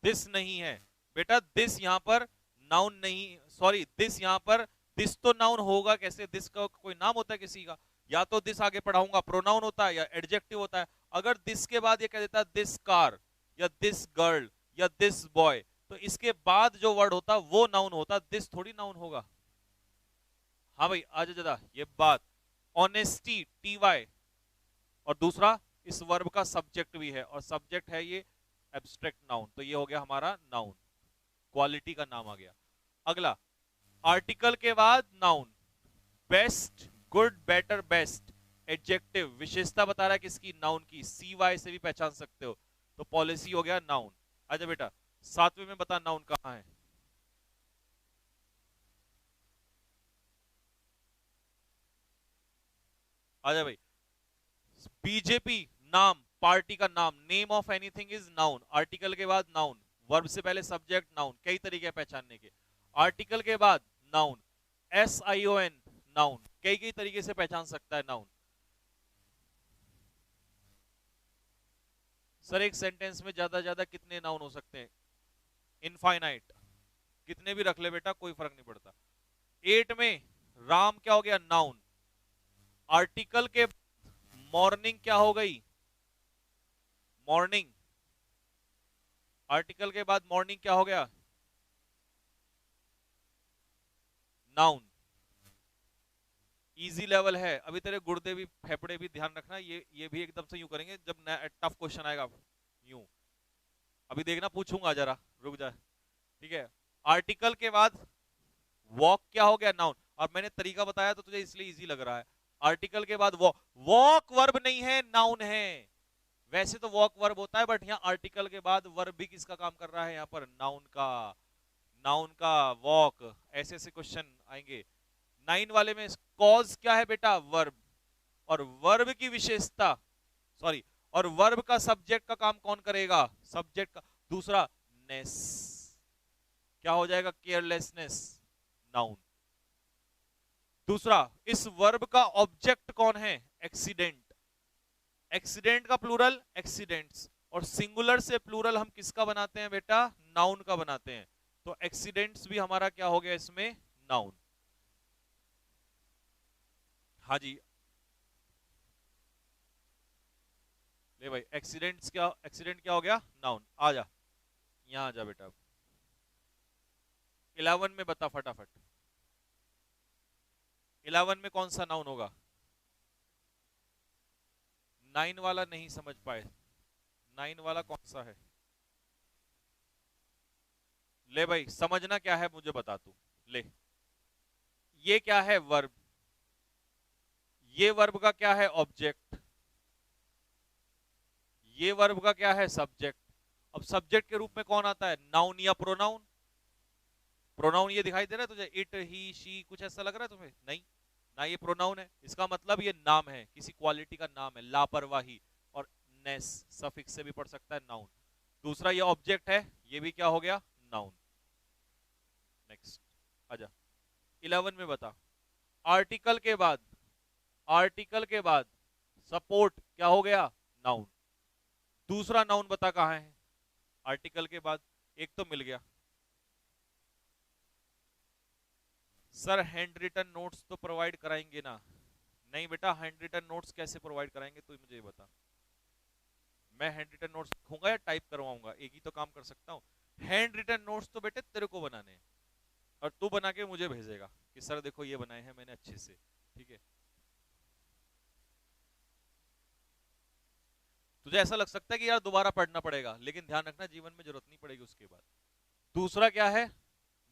दिस नहीं है बेटा, दिस यहां पर नाउन नहीं, सॉरी दिस यहां पर, दिस तो नाउन होगा कैसे, दिस का कोई नाम होता है किसी का, या तो दिस आगे पढ़ाऊंगा प्रोनाउन होता है या एडजेक्टिव होता है। अगर दिस के बाद ये कह देता दिस कार या दिस गर्ल या दिस बॉय, तो इसके बाद जो वर्ड होता वो नाउन होता, दिस थोड़ी नाउन होगा। हाँ भाई आजा जरा, ये बात ऑनेस्टी TY, और दूसरा इस वर्ब का सब्जेक्ट भी है, और सब्जेक्ट है ये एब्स्ट्रैक्ट नाउन, तो ये हो गया हमारा नाउन, क्वालिटी का नाम आ गया। अगला आर्टिकल के बाद noun, best good better best, adjective विशेषता बता रहा है किसकी, नाउन की, CY से भी पहचान सकते हो, तो पॉलिसी हो गया नाउन। आजा बेटा 7वें में बता नाउन कहां है। आजा भाई, बीजेपी नाम, पार्टी का नाम, name of anything is noun, article के बाद नाउन, वर्ब से पहले सब्जेक्ट नाउन, कई तरीके हैं पहचानने के। आर्टिकल के बाद नाउन, SION नाउन, कई कई तरीके से पहचान सकता है नाउन। सर एक सेंटेंस में ज्यादा ज्यादा कितने नाउन हो सकते हैं, इनफाइनाइट, कितने भी रख ले बेटा कोई फर्क नहीं पड़ता। 8 में राम क्या हो गया, नाउन। आर्टिकल के मॉर्निंग क्या हो गई, मॉर्निंग, आर्टिकल के बाद मॉर्निंग क्या हो गया, नाउन। इजी लेवल है, अभी तेरे गुर्दे भी फेफड़े भी ध्यान रखना, ये भी एकदम से यूं करेंगे जब टफ क्वेश्चन आएगा, यूं। अभी देखना पूछूंगा जरा, रुक जा, ठीक है। आर्टिकल के बाद वॉक क्या हो गया, नाउन, और मैंने तरीका बताया तो तुझे इसलिए इजी लग रहा है। आर्टिकल के बाद वॉक, वॉक वर्ब नहीं है नाउन है, वैसे तो वॉक वर्ब होता है, बट यहाँ आर्टिकल के बाद वर्ब भी किसका काम कर रहा है, यहाँ पर नाउन का, नाउन का वॉक। ऐसे ऐसे क्वेश्चन आएंगे। 9 वाले में कॉज क्या है बेटा, वर्ब, और वर्ब की विशेषता, सॉरी, और वर्ब का सब्जेक्ट का काम कौन करेगा, सब्जेक्ट का। दूसरा नेस, क्या हो जाएगा, केयरलेसनेस, नाउन। दूसरा इस वर्ब का ऑब्जेक्ट कौन है, एक्सीडेंट, एक्सीडेंट का प्लूरल एक्सीडेंट्स, और सिंगुलर से प्लूरल हम किसका बनाते हैं बेटा? नाउन का बनाते हैं। तो एक्सीडेंट्स भी हमारा क्या हो गया इसमें? नाउन। हाँ जी, ले भाई, एक्सीडेंट क्या हो गया? नाउन। आ जा, यहां आ जा बेटा। 11 में बता फटाफट, 11 में कौन सा नाउन होगा? 9 वाला नहीं समझ पाए, 9 वाला कौन सा है? ले भाई, समझना क्या है मुझे बता तू। ले, ये क्या है? वर्ब। ये वर्ब का क्या है? ऑब्जेक्ट। ये वर्ब का क्या है? सब्जेक्ट। अब सब्जेक्ट के रूप में कौन आता है? नाउन या प्रोनाउन? प्रोनाउन ये दिखाई दे रहा है तुझे? इट, ही, शी, कुछ ऐसा लग रहा है तुम्हें? नहीं ना, ये प्रोनाउन है। इसका मतलब ये नाम है, किसी क्वालिटी का नाम है। लापरवाही और नेस सफिक्स से भी पढ़ सकता है, नाउन। दूसरा ये ऑब्जेक्ट है, ये भी क्या हो गया? नाउन। नेक्स्ट आजा, 11 में बता। आर्टिकल के बाद, आर्टिकल के बाद सपोर्ट क्या हो गया? नाउन। दूसरा नाउन बता कहां है आर्टिकल के बाद? एक तो मिल गया। सर हैंड रिटन नोट्स तो प्रोवाइड कराएंगे ना? नहीं बेटा, हैंड रिटन नोट्स कैसे प्रोवाइड कराएंगे तू मुझे ये बता। मैं हैंड रिटन नोट्स लिखूंगा या टाइप करवाऊंगा? एक ही तो काम कर सकता हूं। हैंड रिटन नोट्स तो बेटे तेरे को बनाने हैं, और तू बना के मुझे भेजेगा कि सर देखो ये बनाए हैं मैंने अच्छे से, ठीक है? तुझे ऐसा लग सकता है कि यार दोबारा पढ़ना पड़ेगा, लेकिन ध्यान रखना जीवन में जरूरत नहीं पड़ेगी उसके बाद। दूसरा क्या है?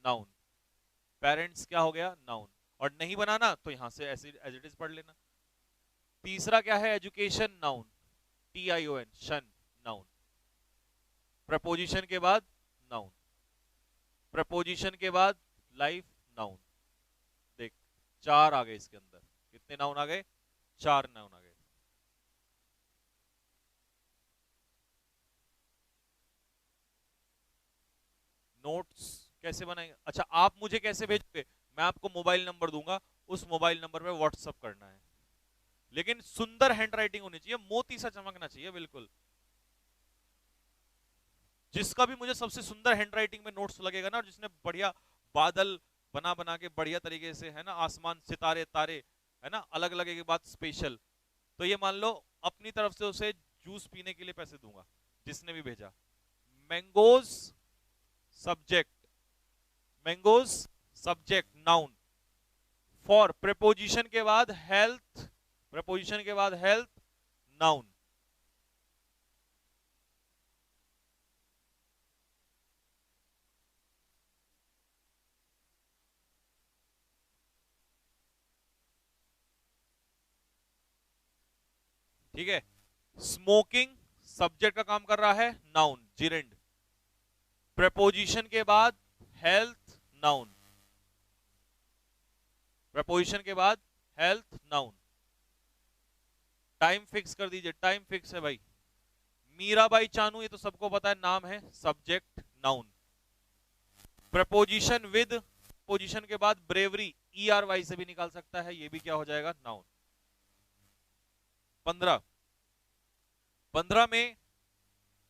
नाउन। पेरेंट्स क्या हो गया? नाउन। और नहीं बनाना तो यहां से ऐसे एज इट इज पढ़ लेना। तीसरा क्या है? Education, noun. TION, शन, नाउन। प्रपोजिशन के बाद नाउन। प्रपोजिशन के बाद लाइफ, नाउन। देख, 4 आ गए इसके अंदर। कितने नाउन आ गए? 4 नाउन आ गए। नोट्स कैसे बनाएंगे? अच्छा, आप मुझे कैसे भेजोगे? मैं आपको मोबाइल नंबर दूंगा, उस मोबाइल नंबर पे व्हाट्सअप करना है। लेकिन सुंदर हैंडराइटिंग होनी चाहिए, मोती सा चमकना चाहिए बिल्कुल। जिसका भी मुझे सबसे सुंदर हैंडराइटिंग में नोट्स लगेगा ना, और जिसने बढ़िया बादल बना बना के बढ़िया तरीके से, है ना, आसमान, सितारे, तारे, है ना, अलग अलग एक बात स्पेशल, तो ये मान लो अपनी तरफ से उसे जूस पीने के लिए पैसे दूंगा, जिसने भी भेजा। Mangoes subject, mangoes subject, noun. For preposition के बाद हेल्थ, प्रेपोजिशन के बाद हेल्थ, नाउन। ठीक है? स्मोकिंग सब्जेक्ट का काम कर रहा है, नाउन, जिरेंड। प्रेपोजिशन के बाद हेल्थ, नाउन। प्रपोजिशन के बाद हेल्थ, नाउन। टाइम फिक्स कर दीजिए, टाइम फिक्स है भाई। मीराबाई चानू, ये तो सबको पता है, नाम है, subject, noun. Preposition with, position के बाद ब्रेवरी, ERY से भी निकाल सकता है, ये भी क्या हो जाएगा? नाउन। 15, 15 में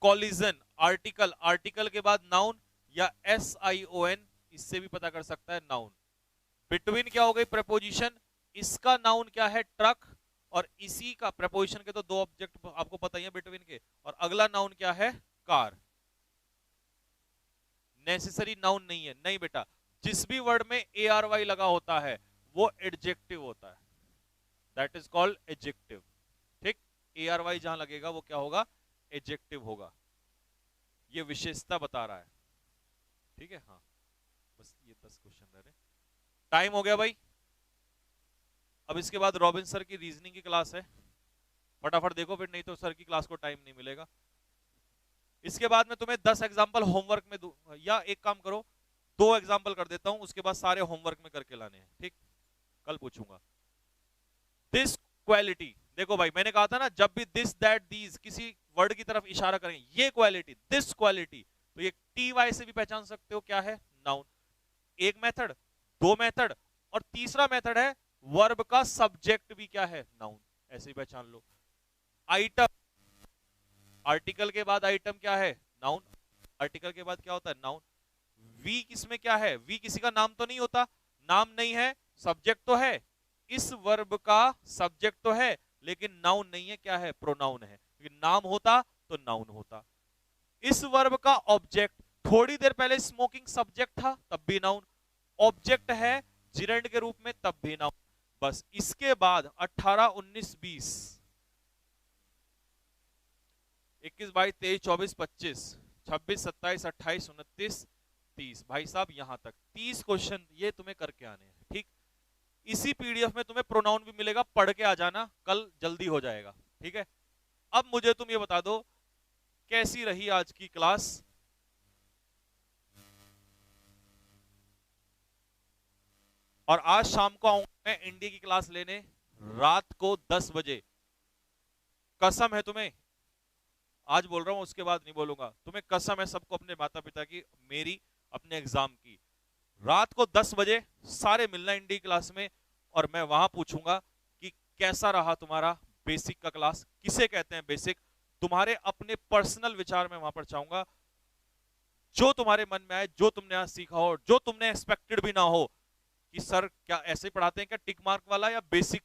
कॉलिजन, आर्टिकल, आर्टिकल के बाद नाउन या SION, इससे भी पता कर सकता है, नाउन। बिटवीन क्या हो गई? प्रपोजिशन। इसका नाउन क्या है? ट्रक। और इसी का, प्रपोजिशन के तो 2 ऑब्जेक्ट आपको पता ही है बिटवीन के, और अगला नाउन क्या है? कार। नेसेसरी नाउन नहीं है, नहीं बेटा, जिस भी वर्ड में ARY लगा होता है वो एडजेक्टिव होता है, दैट इज कॉल्ड एडजेक्टिव। ठीक? ARY जहां लगेगा वो क्या होगा? एडजेक्टिव होगा। ये विशेषता बता रहा है, ठीक है? हाँ, बस ये 10 क्वेश्चन रह रहे। टाइम हो गया भाई। अब इसके बाद रॉबिन सर की रीजनिंग की क्लास है, फटाफट देखो, फिर नहीं तो सर की क्लास को टाइम नहीं मिलेगा। इसके बाद मैं तुम्हें 10 एग्जाम्पल होमवर्क में दूं, या एक काम करो, 2 एग्जाम्पल कर देता हूं, उसके बाद सारे होमवर्क में करके लाने हैं, ठीक? कल पूछूंगा। दिस क्वालिटी, देखो भाई, मैंने कहा था ना, जब भी दिस, दैट, दीज किसी वर्ड की तरफ इशारा करेंगे, ये क्वालिटी, दिस क्वालिटी, तो ये TY से भी पहचान सकते हो क्या है? नाउन। एक मेथड, 2 मेथड, और तीसरा मेथड है वर्ब का सब्जेक्ट भी क्या है? नाउन। ऐसे ही पहचान लो। आइटम, आर्टिकल के बाद आइटम क्या है? नाउन। आर्टिकल के बाद क्या होता है? नाउन। वी किसमें क्या है? वी किसी का नाम तो नहीं होता, नाम नहीं है, सब्जेक्ट तो है, इस वर्ब का सब्जेक्ट तो है लेकिन नाउन नहीं है, क्या है? प्रोनाउन है। नाम होता तो नाउन होता। इस वर्ब का ऑब्जेक्ट, थोड़ी देर पहले स्मोकिंग सब्जेक्ट था तब भी नाउन, ऑब्जेक्ट है जिरेंड के रूप में तब भी नाउन। बस इसके बाद 18, 19, 20, 21, 22, 23, 24, 25, 26, 27, 28, 29, 30। भाई साहब यहां तक 30 क्वेश्चन ये तुम्हें करके आने हैं, ठीक। इसी पीडीएफ में तुम्हें प्रोनाउन भी मिलेगा, पढ़ के आ जाना, कल जल्दी हो जाएगा, ठीक है। अब मुझे तुम ये बता दो कैसी रही आज की क्लास। और आज शाम को आऊंगा मैं इंडिया की क्लास लेने, रात को 10 बजे। कसम है तुम्हें, आज बोल रहा हूं उसके बाद नहीं बोलूंगा, तुम्हें कसम है सबको, अपने माता पिता की, मेरी, अपने एग्जाम की। रात को 10 बजे सारे मिलना इंडी क्लास में, और मैं वहां पूछूंगा कि कैसा रहा तुम्हारा बेसिक का क्लास, किसे कहते हैं बेसिक। तुम्हारे अपने पर्सनल विचार में वहां पर चाहूंगा, जो तुम्हारे मन में आए, जो तुमने आज सीखा हो, जो तुमने एक्सपेक्टेड भी ना हो कि सर क्या ऐसे ही पढ़ाते हैं क्या, टिक मार्क वाला या बेसिक,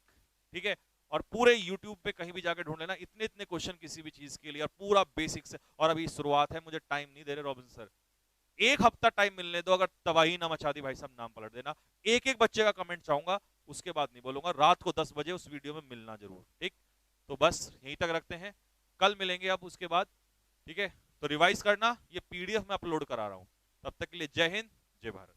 ठीक है। और पूरे YouTube पे कहीं भी जाकर ढूंढ लेना इतने इतने क्वेश्चन किसी भी चीज के लिए, और पूरा बेसिक से। और अभी शुरुआत है, मुझे टाइम नहीं दे रहे रॉबिन सर, एक हफ्ता टाइम मिलने दो, अगर तबाही ना मचा दी भाई साहब नाम पलट देना। एक एक बच्चे का कमेंट चाहूंगा, उसके बाद नहीं बोलूंगा। रात को 10 बजे उस वीडियो में मिलना जरूर, ठीक। तो बस यहीं तक रखते हैं, कल मिलेंगे अब उसके बाद, ठीक है। तो रिवाइज करना, ये पीडीएफ में अपलोड करा रहा हूं। तब तक के लिए जय हिंद, जय भारत।